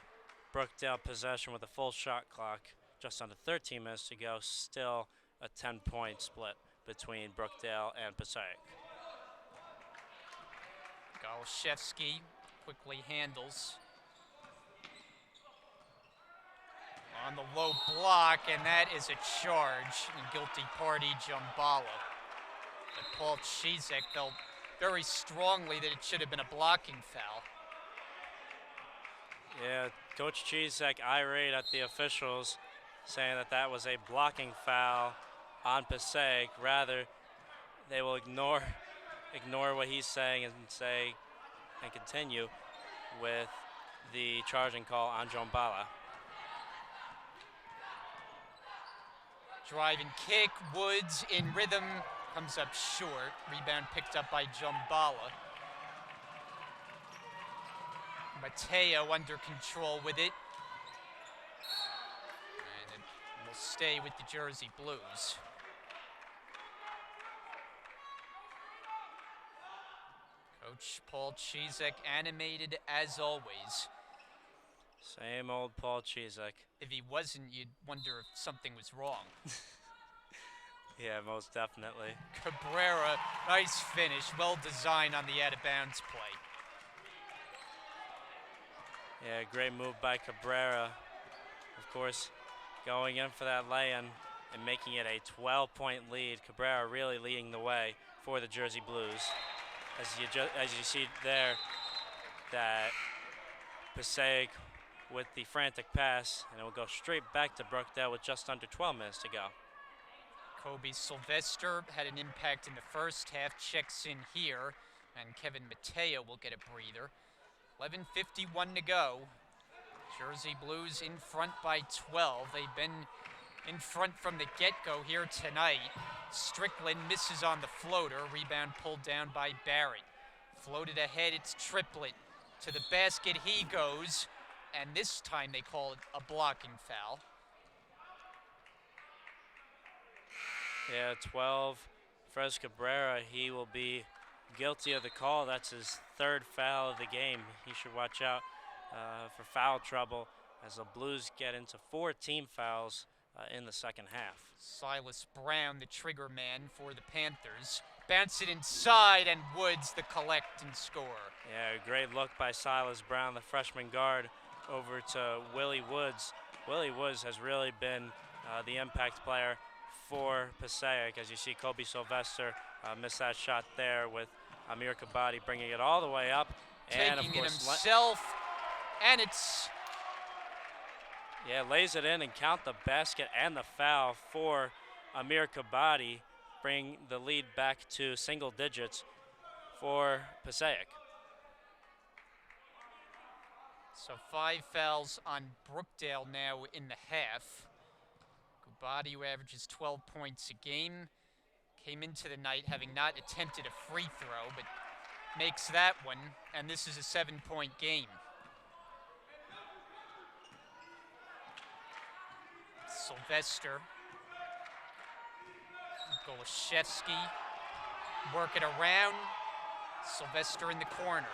Brookdale possession with a full shot clock. Just under 13 minutes to go. Still a 10-point split between Brookdale and Passaic. Goliszewski quickly handles. On the low block, and that is a charge. And guilty party, Jumbala. But Paul Chizek felt very strongly that it should have been a blocking foul. Yeah, Coach Chizek irate at the officials, saying that that was a blocking foul on Passaic. Rather, they will ignore what he's saying and continue with the charging call on Jumbala. Drive and kick, Woods in rhythm, comes up short. Rebound picked up by Jumbala. Mateo under control with it. And it will stay with the Jersey Blues. Coach Paul Chizek animated as always. Same old Paul Chizek. If he wasn't, you'd wonder if something was wrong. Yeah, most definitely. Cabrera, nice finish, well designed on the out-of-bounds play. Yeah, great move by Cabrera. Of course, going in for that lay-in and making it a 12-point lead. Cabrera really leading the way for the Jersey Blues. As you see there, that Passaic with the frantic pass, and it will go straight back to Brookdale with just under 12 minutes to go. Colby Sylvester had an impact in the first half, checks in here, and Kevin Mateo will get a breather. 11:51 to go. Jersey Blues in front by 12. They've been in front from the get-go here tonight. Strickland misses on the floater. Rebound pulled down by Barrett. Floated ahead, it's triplet. To the basket he goes, and this time they call it a blocking foul. Yeah, 12. Fres Cabrera, he will be guilty of the call. That's his 3rd foul of the game. He should watch out for foul trouble as the Blues get into 4 team fouls in the second half. Silas Brown, the trigger man for the Panthers. Bounce it inside, and Woods the collect and score. Yeah, great look by Silas Brown, the freshman guard, over to Willie Woods. Willie Woods has really been the impact player for Passaic. As you see, Colby Sylvester missed that shot there with Amir Kabadi bringing it all the way up. And Taking of it course, himself, and it's... Yeah, lays it in and count the basket and the foul for Amir Kabadi, bring the lead back to single digits. for Passaic. So 5 fouls on Brookdale now in the half. Gubati, who averages 12 points a game, came into the night having not attempted a free throw, but makes that one, and this is a 7-point game. Sylvester, Goliszewski, work it around. Sylvester in the corner.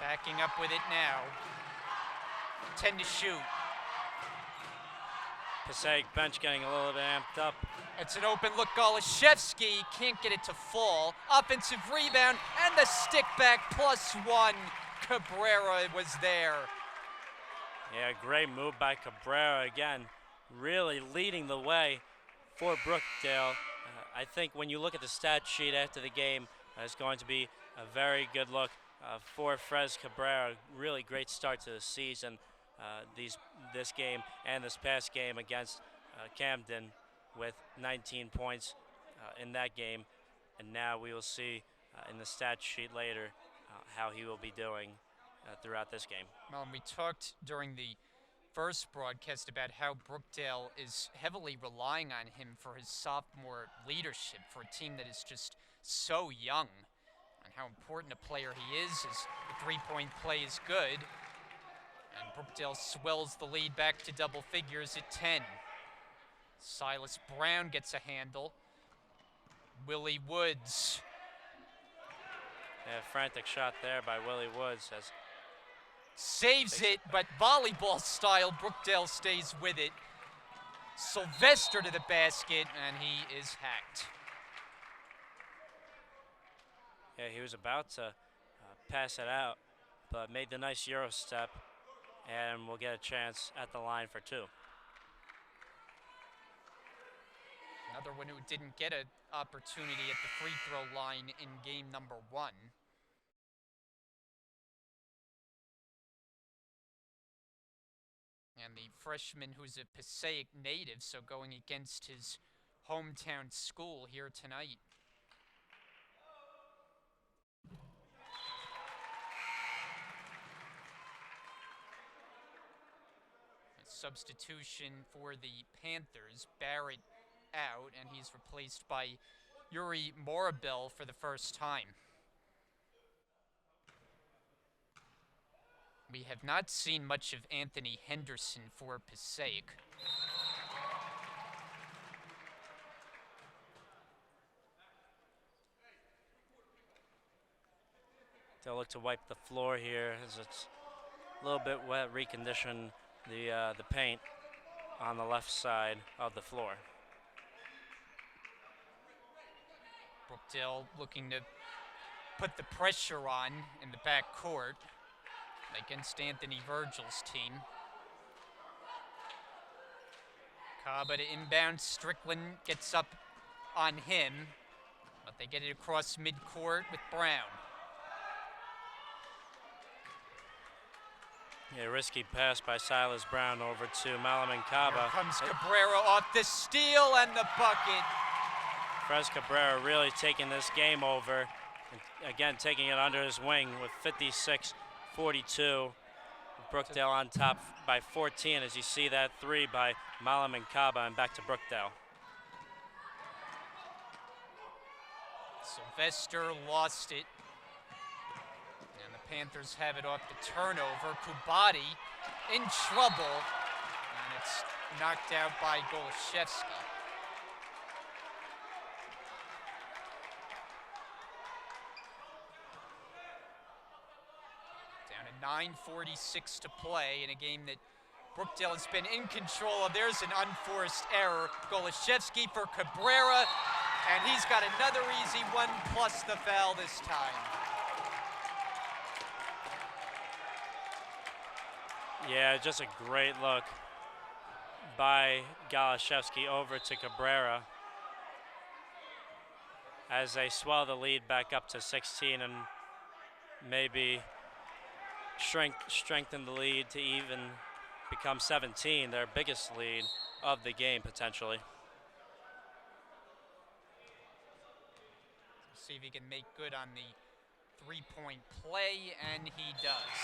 Backing up with it now. 10 to shoot. Passaic bench getting a little bit amped up. It's an open look. Goliszewski can't get it to fall. Offensive rebound and the stick back +1. Cabrera was there. Yeah, great move by Cabrera again, really leading the way for Brookdale. I think when you look at the stat sheet after the game, it's going to be a very good look for Frez Cabrera. Really great start to the season. This game and this past game against Camden with 19 points in that game, and now we will see in the stat sheet later how he will be doing throughout this game. Well, and we talked during the first broadcast about how Brookdale is heavily relying on him for his sophomore leadership for a team that is just so young, and how important a player he is. His three-point play is good, and Brookdale swells the lead back to double figures at 10. Silas Brown gets a handle. Willie Woods. Yeah, frantic shot there by Willie Woods as Saves it, but volleyball style, Brookdale stays with it. Sylvester to the basket, and he is hacked. Yeah, he was about to pass it out, but made the nice Euro step, and will get a chance at the line for 2. Another one who didn't get an opportunity at the free throw line in game number 1. And the freshman who's a Passaic native, so going against his hometown school here tonight. A substitution for the Panthers, Barrett out, and he's replaced by Yuri Morabel for the first time. We have not seen much of Anthony Henderson for Passaic. They'll look to wipe the floor here as it's a little bit wet, recondition the paint on the left side of the floor. Brookdale looking to put the pressure on in the back court against Anthony Virgil's team. Kaba to inbound. Strickland gets up on him, but they get it across midcourt with Brown. Yeah, risky pass by Silas Brown over to Malaman Kaba. Here comes Cabrera off the steal and the bucket. Frez Cabrera really taking this game over, and again taking it under his wing with 56-42. Brookdale on top by 14 as you see that 3 by Malaman Kaba, and back to Brookdale. Sylvester lost it. And the Panthers have it off the turnover. Kubati in trouble. And it's knocked out by Goliszewski. Down to 9:46 to play in a game that Brookdale has been in control of. There's an unforced error. Goliszewski for Cabrera. And he's got another easy one plus the foul this time. Yeah, just a great look by Goliszewski over to Cabrera as they swell the lead back up to 16 and maybe strengthen the lead to even become 17, their biggest lead of the game potentially. See if he can make good on the three-point play, and he does.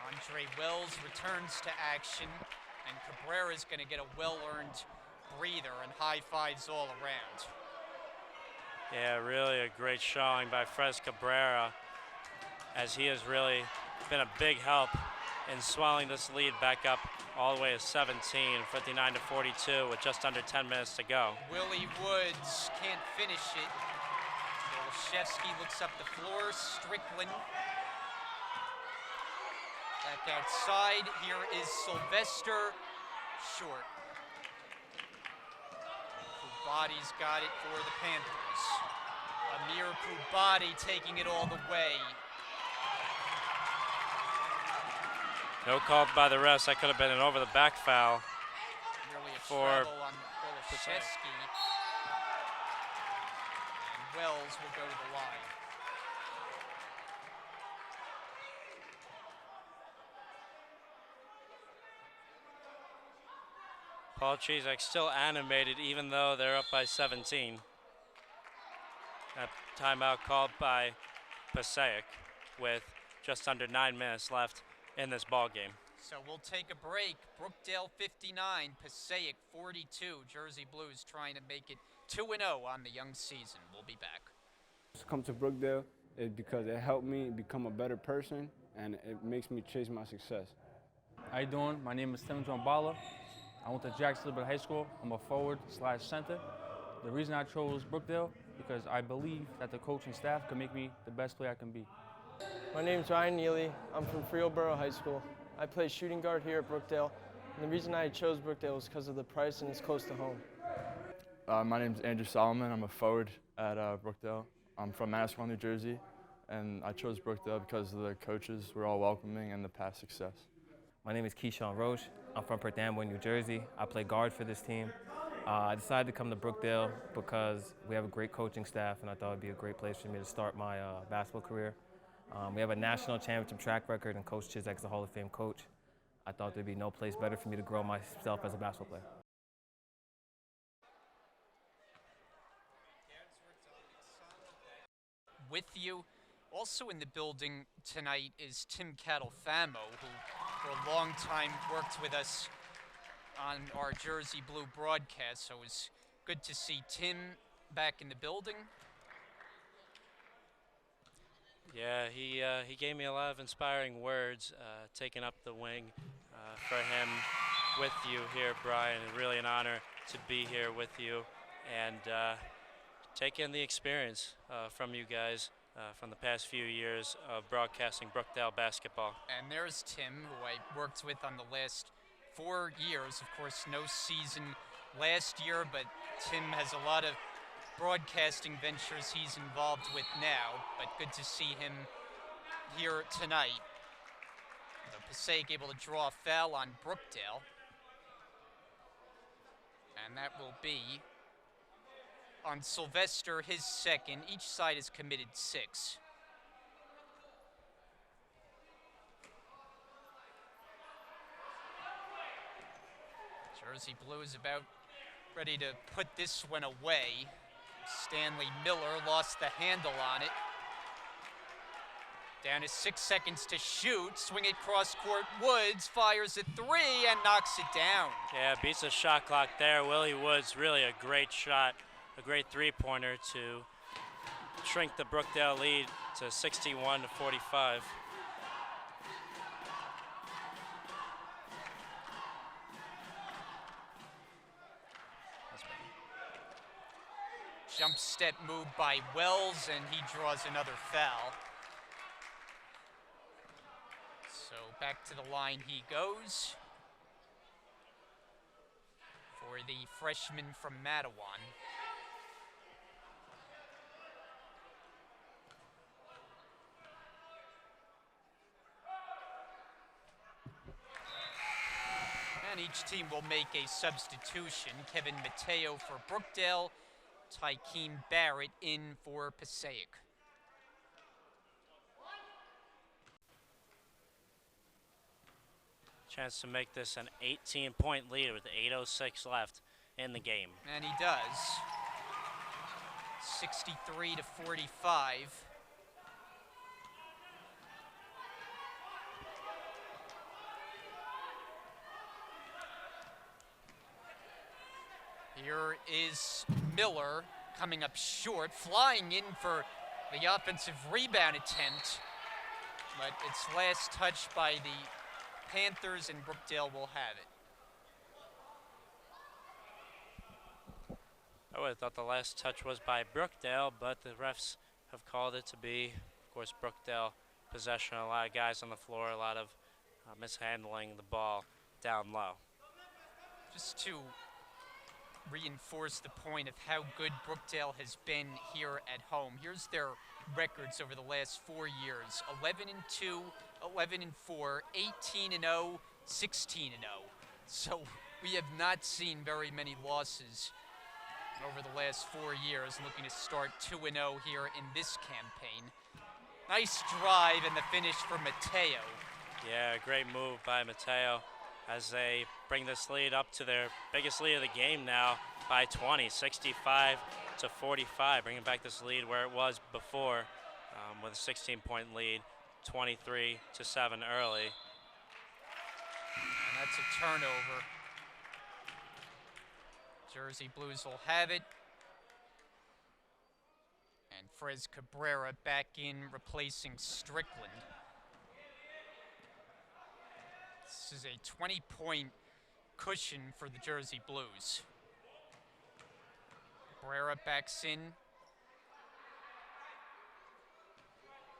Andre Wells returns to action, and Cabrera's going to get a well-earned breather and high fives all around. Yeah, really a great showing by Fres Cabrera, as he has really been a big help in swelling this lead back up all the way to 17, 59 to 42 with just under 10 minutes to go. Willie Woods can't finish it. Goliszewski looks up the floor. Strickland back outside. Here is Sylvester, short. Kubati's got it for the Panthers. Amir Kubati taking it all the way. No call by the refs. That could have been an over-the-back foul. Nearly a for travel on Goliszewski. And Wells will go to the line. Paul Chizek still animated even though they're up by 17. That timeout called by Passaic with just under 9 minutes left in this ball game. So we'll take a break. Brookdale 59, Passaic 42. Jersey Blues trying to make it 2-0 on the young season. We'll be back. To come to Brookdale is because it helped me become a better person, and it makes me chase my success. How you doing? My name is Tim Bala. I went to Jackson Liberty High School. I'm a forward/center. The reason I chose Brookdale because I believe that the coaching staff can make me the best player I can be. My name's Ryan Neely. I'm from Freelboro High School. I play shooting guard here at Brookdale. And the reason I chose Brookdale was because of the price and it's close to home. My name's Andrew Solomon. I'm a forward at Brookdale. I'm from Manasquan, New Jersey, and I chose Brookdale because the coaches were all welcoming and the past success. My name is Keyshawn Roche. I'm from Perth Amboy, New Jersey. I play guard for this team. I decided to come to Brookdale because we have a great coaching staff, and I thought it would be a great place for me to start my basketball career. We have a national championship track record, and Coach Chizek's a Hall of Fame coach. I thought there'd be no place better for me to grow myself as a basketball player. With you, also in the building tonight is Tim Catalfamo, who for a long time worked with us on our Jersey Blue broadcast, so it was good to see Tim back in the building. Yeah, he gave me a lot of inspiring words, taking up the wing for him with you here, Brian. And really an honor to be here with you and take in the experience from you guys from the past few years of broadcasting Brookdale basketball. And there's Tim, who I worked with on the last 4 years. Of course, no season last year, but Tim has a lot of broadcasting ventures he's involved with now, but good to see him here tonight. The Passaic able to draw a foul on Brookdale, and that will be on Sylvester, his second. Each side has committed 6. Jersey Blues about ready to put this one away. Stanley Miller lost the handle on it. Down to 6 seconds to shoot. Swing it cross court. Woods fires a 3 and knocks it down. Yeah, beats the shot clock there. Willie Woods, really a great shot, a great three-pointer to shrink the Brookdale lead to 61 to 45. Jump step move by Wells, and he draws another foul. So back to the line he goes for the freshman from Matawan. And each team will make a substitution. Kevin Mateo for Brookdale, Tykeem Barrett in for Passaic. Chance to make this an 18-point lead with 8:06 left in the game. And he does. 63 to 45. Here is Miller coming up short, flying in for the offensive rebound attempt, but it's last touched by the Panthers, and Brookdale will have it. I would have thought the last touch was by Brookdale, but the refs have called it to be, of course, Brookdale possession. A lot of guys on the floor, a lot of mishandling the ball down low. Just to reinforce the point of how good Brookdale has been here at home, here's their records over the last 4 years: 11-2, 11-4, 18-0, 16-0. So we have not seen very many losses over the last 4 years, looking to start 2-0 here in this campaign. Nice drive and the finish for Mateo. Yeah, great move by Mateo as they bring this lead up to their biggest lead of the game now by 20, 65 to 45, bringing back this lead where it was before with a 16-point lead, 23 to 7 early. And that's a turnover. Jersey Blues will have it. And Frez Cabrera back in, replacing Strickland. This is a 20-point cushion for the Jersey Blues. Cabrera backs in.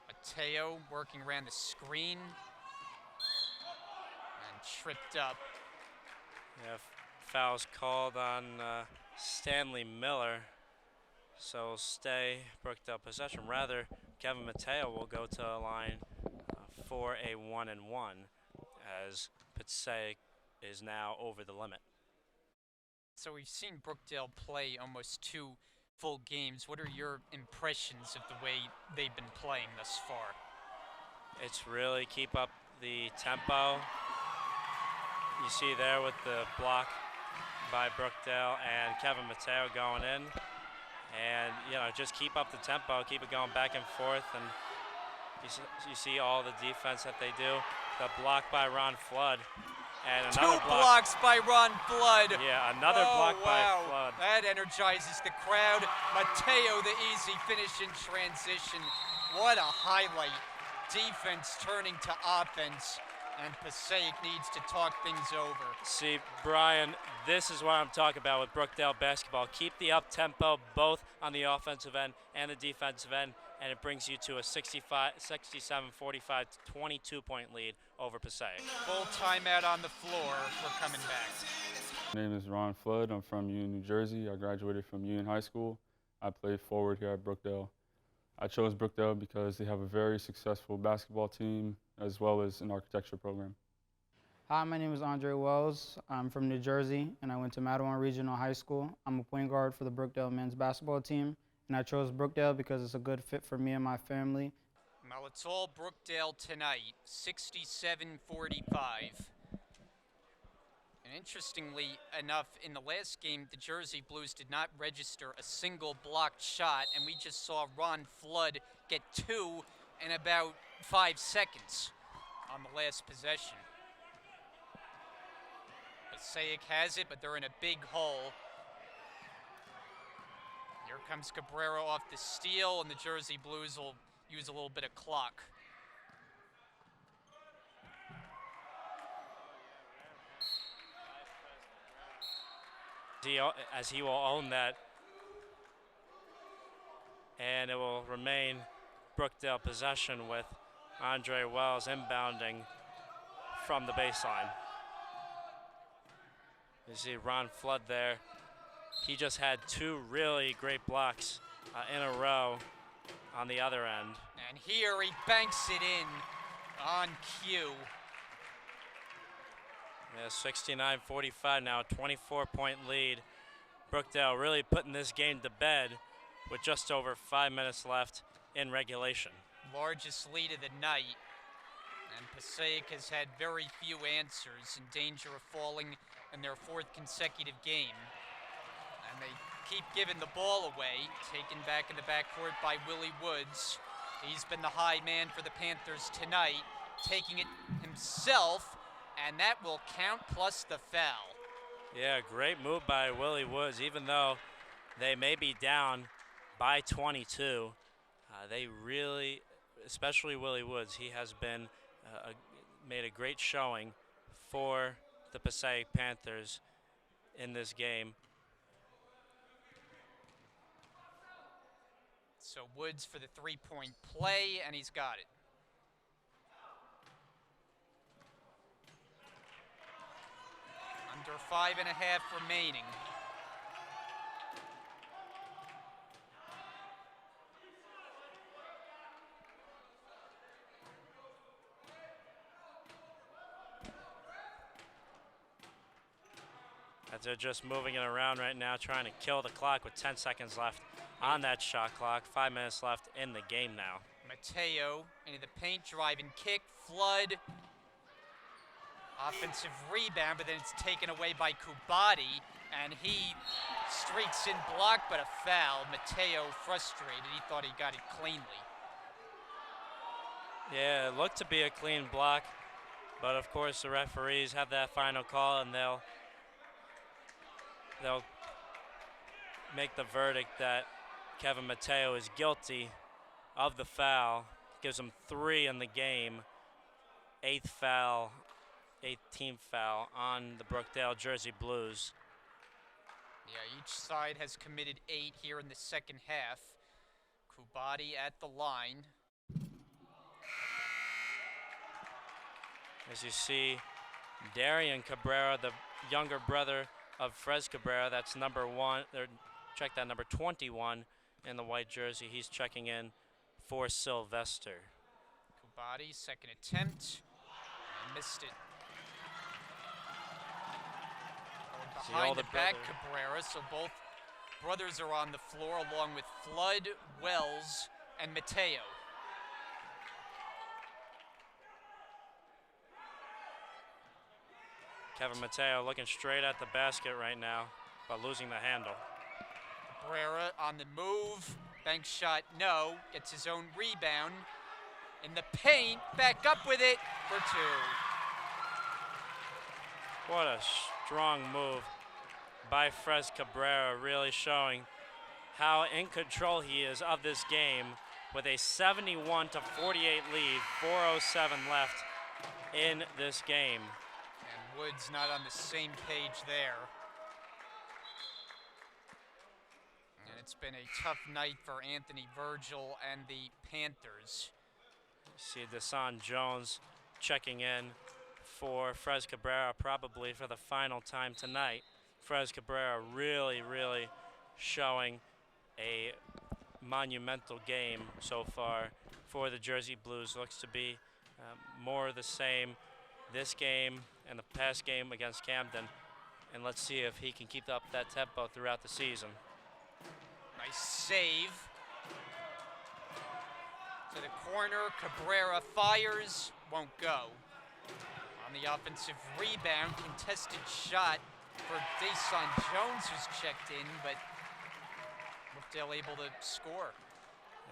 Mateo working around the screen. And tripped up. Yeah, fouls called on Stanley Miller. So stay Brookdale possession. Rather, Kevin Mateo will go to the line for a 1-and-1 as Passaic is now over the limit. So we've seen Brookdale play almost 2 full games. What are your impressions of the way they've been playing thus far? It's really keep up the tempo. You see there with the block by Brookdale and Kevin Mateo going in. And, you know, just keep up the tempo, keep it going back and forth. And you see all the defense that they do. The block by Ron Flood. And another 2 blocks by Ron Flood. Yeah, another block by Flood. That energizes the crowd. Mateo, the easy finish in transition. What a highlight. Defense turning to offense, and Passaic needs to talk things over. See, Brian, this is what I'm talking about with Brookdale basketball. Keep the up-tempo both on the offensive end and the defensive end, and it brings you to a 67-45, 22-point lead over Passaic. Full timeout on the floor. We're coming back. My name is Ron Flood. I'm from Union, New Jersey. I graduated from Union High School. I played forward here at Brookdale. I chose Brookdale because they have a very successful basketball team as well as an architecture program. Hi, my name is Andre Wells. I'm from New Jersey, and I went to Mattawan Regional High School. I'm a point guard for the Brookdale men's basketball team, and I chose Brookdale because it's a good fit for me and my family. Well, it's all Brookdale tonight, 67-45. And interestingly enough, in the last game, the Jersey Blues did not register a single blocked shot, and we just saw Ron Flood get 2 in about 5 seconds on the last possession. Passaic has it, but they're in a big hole. Here comes Cabrera off the steal, and the Jersey Blues will use a little bit of clock. As he will own that, and it will remain Brookdale possession with Andre Wells inbounding from the baseline. You see Ron Flood there. He just had 2 really great blocks in a row on the other end. And here he banks it in on cue. Yeah, 69-45 now, 24-point lead. Brookdale really putting this game to bed with just over 5 minutes left in regulation. Largest lead of the night. And Passaic has had very few answers, in danger of falling in their 4th consecutive game. And they keep giving the ball away. Taken back in the backcourt by Willie Woods. He's been the high man for the Panthers tonight, taking it himself, and that will count plus the foul. Yeah, great move by Willie Woods. Even though they may be down by 22, they really, especially Willie Woods, he has been made a great showing for the Passaic Panthers in this game. So Woods for the three-point play, and he's got it. Under 5.5 remaining. As they're just moving it around right now, trying to kill the clock with 10 seconds left on that shot clock. 5 minutes left in the game now. Mateo into the paint, drive and kick, flood. Offensive rebound, but then it's taken away by Kubati, and he streaks in block, but a foul. Mateo frustrated. He thought he got it cleanly. Yeah, it looked to be a clean block, but of course the referees have that final call, and they'll make the verdict that Kevin Mateo is guilty of the foul. Gives him 3 in the game. 8th team foul on the Brookdale Jersey Blues. Yeah, each side has committed 8 here in the second half. Kubati at the line. As you see, Darian Cabrera, the younger brother of Frez Cabrera, that's number 1, or check that, number 21 in the white jersey. He's checking in for Sylvester. Kubati, second attempt, and missed it. Going behind the back, Cabrera, so both brothers are on the floor along with Flood, Wells, and Mateo. Kevin Mateo looking straight at the basket right now, but losing the handle. Cabrera on the move, bank shot, no, gets his own rebound. In the paint, back up with it for 2. What a strong move by Frez Cabrera, really showing how in control he is of this game with a 71-48 lead, 4:07 left in this game. And Woods not on the same page there. And it's been a tough night for Anthony Virgil and the Panthers. You see Desan Jones checking in for Frez Cabrera, probably for the final time tonight. Frez Cabrera really showing a monumental game so far for the Jersey Blues. Looks to be more of the same this game and the past game against Camden. And let's see if he can keep up that tempo throughout the season. Nice save. To the corner, Cabrera fires, won't go. On the offensive rebound, contested shot for Desan Jones, who's checked in, but Brookdale able to score.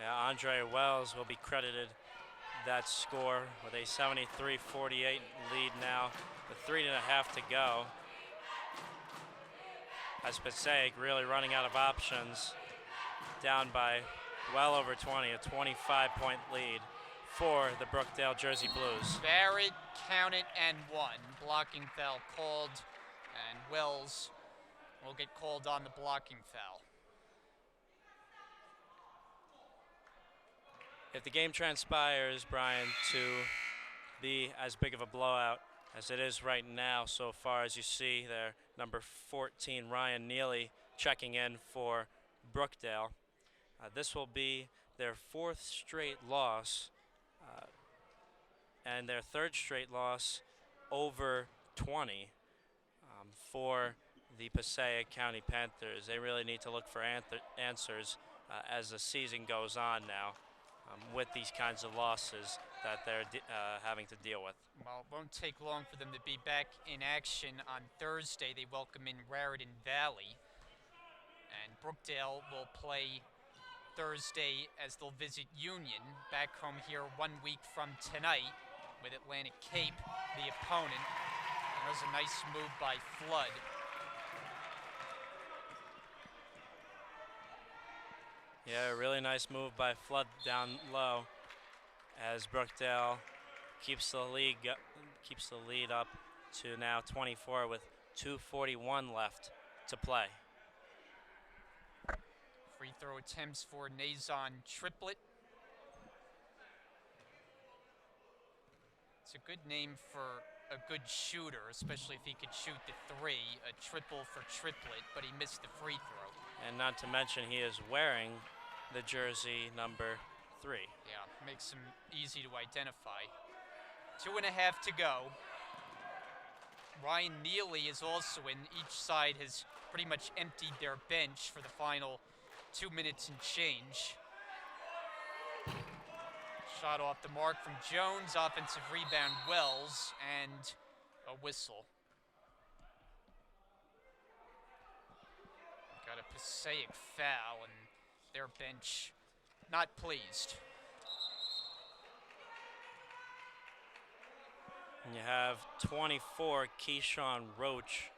Yeah, Andre Wells will be credited that score with a 73-48 lead now, with 3.5 to go. As Passaic really running out of options, down by well over 20, a 25-point lead for the Brookdale Jersey Blues. Barrett, count it, and 1. Blocking foul called, and Wells will get called on the blocking foul. If the game transpires, Brian, to be as big of a blowout as it is right now so far, as you see there, number 14, Ryan Neely, checking in for Brookdale. This will be their 4th straight loss and their 3rd straight loss over 20 for the Passaic County Panthers. They really need to look for answers as the season goes on now with these kinds of losses that they're having to deal with. Well, it won't take long for them to be back in action on Thursday. They welcome in Raritan Valley. And Brookdale will play Thursday as they'll visit Union back home here 1 week from tonight with Atlantic Cape, the opponent. That was a nice move by Flood. Yeah, a really nice move by Flood down low as Brookdale keeps the lead up to now 24 with 2:41 left to play. Free throw attempts for Nazon Triplet. It's a good name for a good shooter, especially if he could shoot the three. A triple for Triplet, but he missed the free throw. And not to mention he is wearing the jersey number 3. Yeah, makes him easy to identify. 2.5 to go. Ryan Neely is also in. Each side has pretty much emptied their bench for the final 2 minutes and change. Shot off the mark from Jones, offensive rebound Wells, and a whistle. Got a Passaic foul, and their bench not pleased. And you have 24, Keyshawn Roach,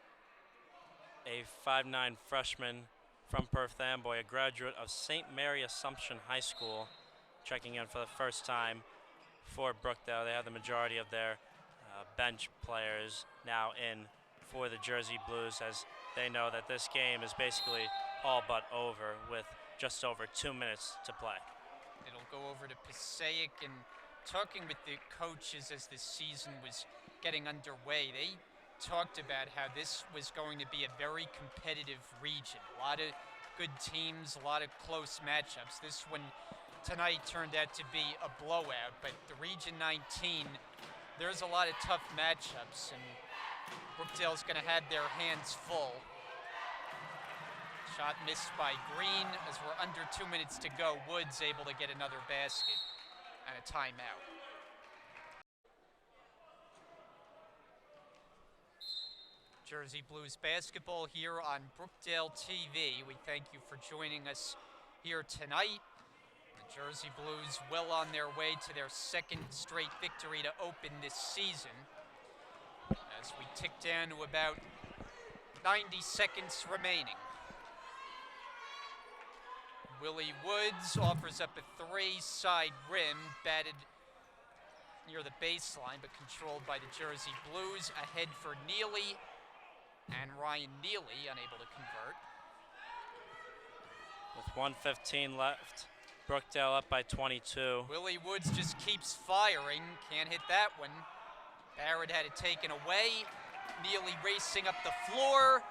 a 5'9" freshman from Perth Amboy, a graduate of St. Mary Assumption High School, checking in for the first time for Brookdale. They have the majority of their bench players now in for the Jersey Blues, as they know that this game is basically all but over with just over 2 minutes to play. It'll go over to Passaic, and talking with the coaches as the season was getting underway, they talked about how this was going to be a very competitive region. A lot of good teams, a lot of close matchups. This one tonight turned out to be a blowout, but the Region 19, there's a lot of tough matchups, and Brookdale's going to have their hands full. Shot missed by Green as we're under 2 minutes to go. Woods able to get another basket and a timeout. Jersey Blues basketball here on Brookdale TV. We thank you for joining us here tonight. The Jersey Blues well on their way to their second straight victory to open this season. As we tick down to about 90 seconds remaining. Willie Woods offers up a three, side rim, batted near the baseline, but controlled by the Jersey Blues. Ahead for Neely, and Ryan Neely unable to convert. With 1:15 left, Brookdale up by 22. Willie Woods just keeps firing, can't hit that one. Barrett had it taken away. Neely racing up the floor.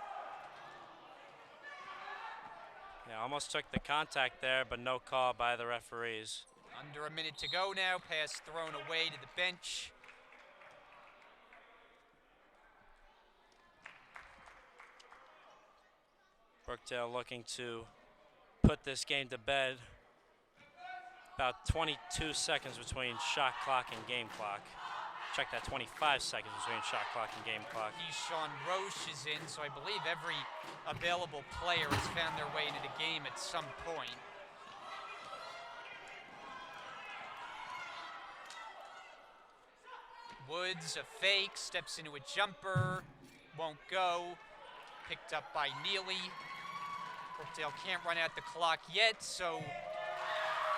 Yeah, almost took the contact there, but no call by the referees. Under a minute to go now, pass thrown away to the bench. Brookdale looking to put this game to bed. About 22 seconds between shot clock and game clock. Check that, 25 seconds between shot clock and game clock. Keyshawn Roche is in, so I believe every available player has found their way into the game at some point. Woods, a fake, steps into a jumper, won't go. Picked up by Neely. Brookdale can't run out the clock yet, so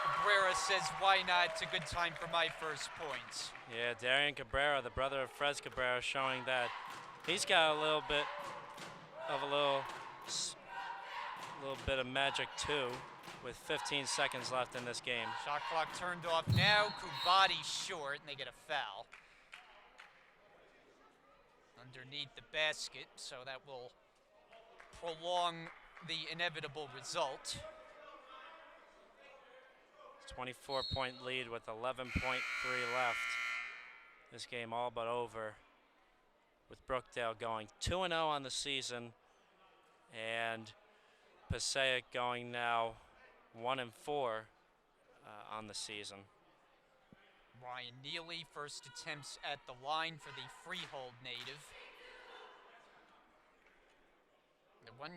Cabrera says, why not? It's a good time for my first points. Yeah, Darian Cabrera, the brother of Fred Cabrera, showing that he's got a little bit of magic too, with 15 seconds left in this game. Shot clock turned off now. Kubati short, and they get a foul underneath the basket, so that will prolong the inevitable result. 24-point lead with 11.3 left. This game all but over, with Brookdale going 2-0 on the season, and Passaic going now 1-4 on the season. Ryan Neely, first attempts at the line for the Freehold native. The one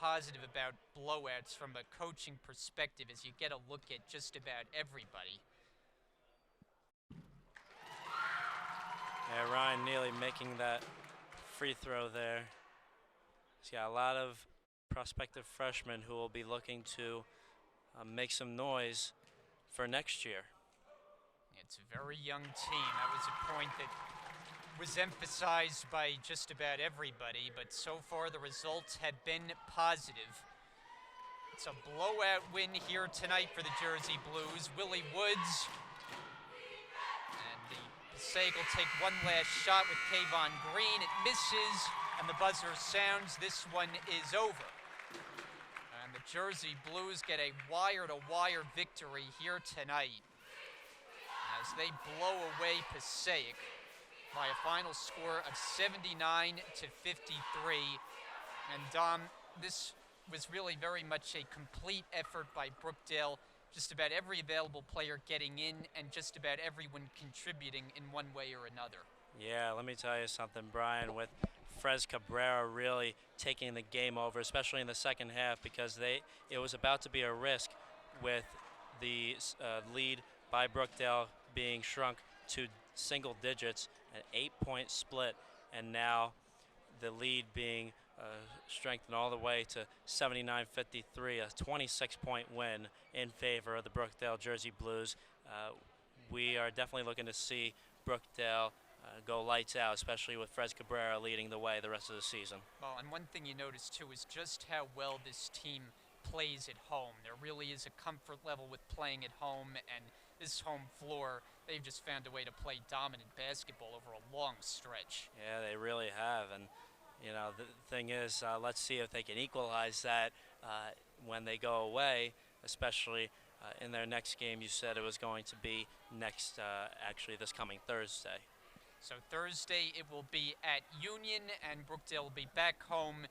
positive about blowouts from a coaching perspective is you get a look at just about everybody. Yeah, Ryan Neely making that free throw there. He's got a lot of prospective freshmen who will be looking to make some noise for next year. It's a very young team. That was a point that was emphasized by just about everybody, but so far the results have been positive. It's a blowout win here tonight for the Jersey Blues. Willie Woods, and the Passaic will take one last shot with Kayvon Green. It misses, and the buzzer sounds. This one is over. And the Jersey Blues get a wire-to-wire victory here tonight as they blow away Passaic by a final score of 79-53. And Dom, this was really very much a complete effort by Brookdale. Just about every available player getting in and just about everyone contributing in one way or another. Yeah, let me tell you something, Brian, with Frez Cabrera really taking the game over, especially in the second half, because it was about to be a risk with the lead by Brookdale being shrunk to single digits, an 8-point split, and now the lead being strengthened all the way to 79-53, a 26-point win in favor of the Brookdale Jersey Blues. We are definitely looking to see Brookdale go lights out, especially with Frez Cabrera leading the way the rest of the season. Well, and one thing you notice too is just how well this team plays at home. There really is a comfort level with playing at home, and this home floor, they've just found a way to play dominant basketball over a long stretch. Yeah, they really have, and you know, the thing is, let's see if they can equalize that when they go away, especially in their next game. You said it was going to be next, actually this coming Thursday. So Thursday it will be at Union, and Brookdale will be back home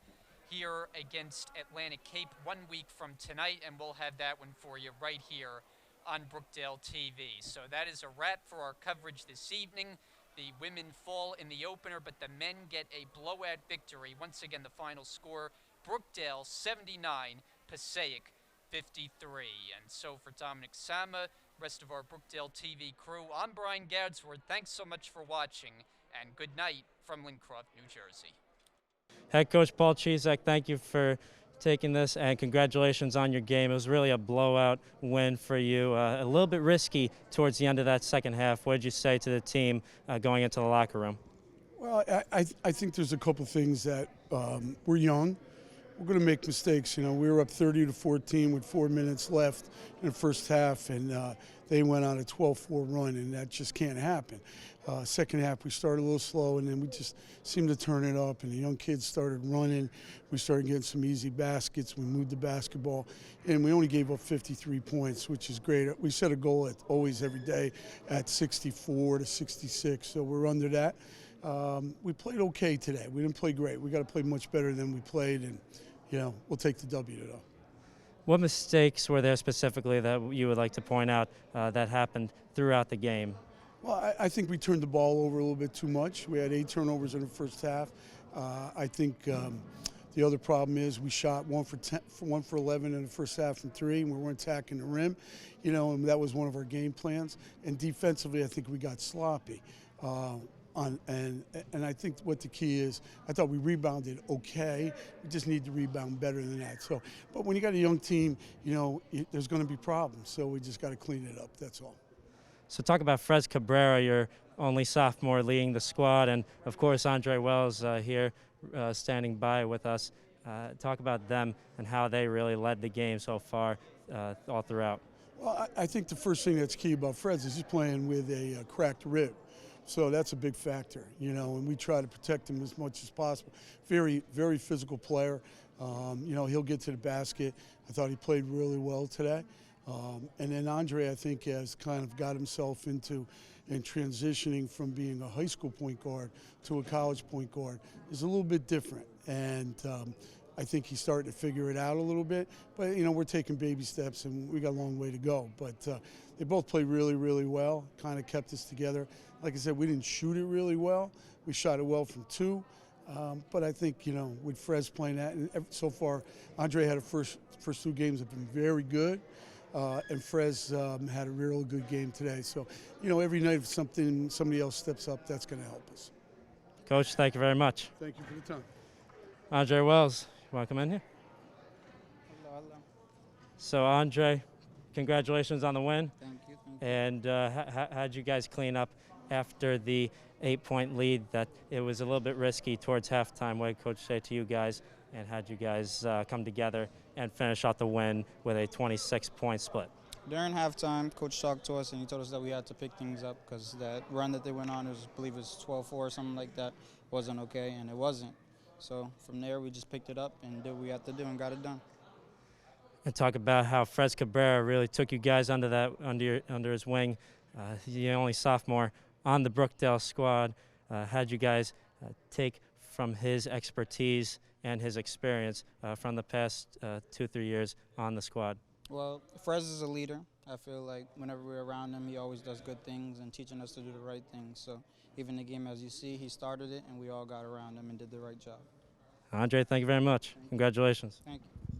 here against Atlantic Cape 1 week from tonight, and we'll have that one for you right here on Brookdale TV. So that is a wrap for our coverage this evening. The women fall in the opener, but the men get a blowout victory. Once again, the final score, Brookdale 79, Passaic 53. And so for Dominic Sama, rest of our Brookdale TV crew, I'm Brian Gadsworth. Thanks so much for watching, and good night from Lincroft, New Jersey. Head coach Paul Chizek, thank you for taking this, and congratulations on your game. It was really a blowout win for you. A little bit risky towards the end of that second half. What did you say to the team going into the locker room? Well, I think there's a couple things that we're young. We're going to make mistakes. You know, we were up 30-14 with 4 minutes left in the first half, and they went on a 12-4 run, and that just can't happen. Second half, we started a little slow, and then we just seemed to turn it up, and the young kids started running. We started getting some easy baskets. We moved the basketball, and we only gave up 53 points, which is great. We set a goal every day at 64 to 66, so we're under that. We played okay today. We didn't play great. We got to play much better than we played, and you know, we'll take the W though. What mistakes were there specifically that you would like to point out that happened throughout the game? Well, I think we turned the ball over a little bit too much. We had 8 turnovers in the first half. I think the other problem is we shot 1 for 11 in the first half from 3, and we weren't attacking the rim. You know, and that was one of our game plans. And defensively, I think we got sloppy. And I think what the key is, I thought we rebounded okay. We just need to rebound better than that. So, but when you got a young team, you know, there's going to be problems. So we just got to clean it up. That's all. So talk about Frez Cabrera, your only sophomore leading the squad, and of course Andre Wells here standing by with us. Talk about them and how they really led the game so far all throughout. Well, I think the first thing that's key about Frez is he's playing with a cracked rib. So that's a big factor, you know, and we try to protect him as much as possible. Very, very physical player. You know, he'll get to the basket. I thought he played really well today. And then Andre, I think, has kind of got himself into and transitioning from being a high school point guard to a college point guard is a little bit different. And I think he's starting to figure it out a little bit. But, you know, we're taking baby steps, and we got a long way to go. But they both played really, really well, kind of kept us together. Like I said, we didn't shoot it really well. We shot it well from 2. But I think, with Frez playing that, and so far, Andre had a first 2 games have been very good, and Frez had a real good game today. So, every night if somebody else steps up, that's going to help us. Coach, thank you very much. Thank you for the time. Andre Wells, you want to come in here? Hello. So, Andre, congratulations on the win. Thank you. Thank you. And how'd you guys clean up after the 8-point lead that it was a little bit risky towards halftime? What did Coach say to you guys? And how'd you guys come together and finish out the win with a 26-point split? During halftime, Coach talked to us and he told us that we had to pick things up because that run that they went on, I believe it was 12-4 or something like that, wasn't okay, and it wasn't. So from there, we just picked it up and did what we had to do and got it done. And talk about how Frez Cabrera really took you guys under his wing. He's the only sophomore on the Brookdale squad. How'd you guys take from his expertise and his experience from the past 2-3 years on the squad? Well, Frez is a leader. I feel like whenever we're around him, he always does good things and teaching us to do the right things. So even the game, as you see, he started it and we all got around him and did the right job. Andre, thank you very much. Congratulations. Thank you.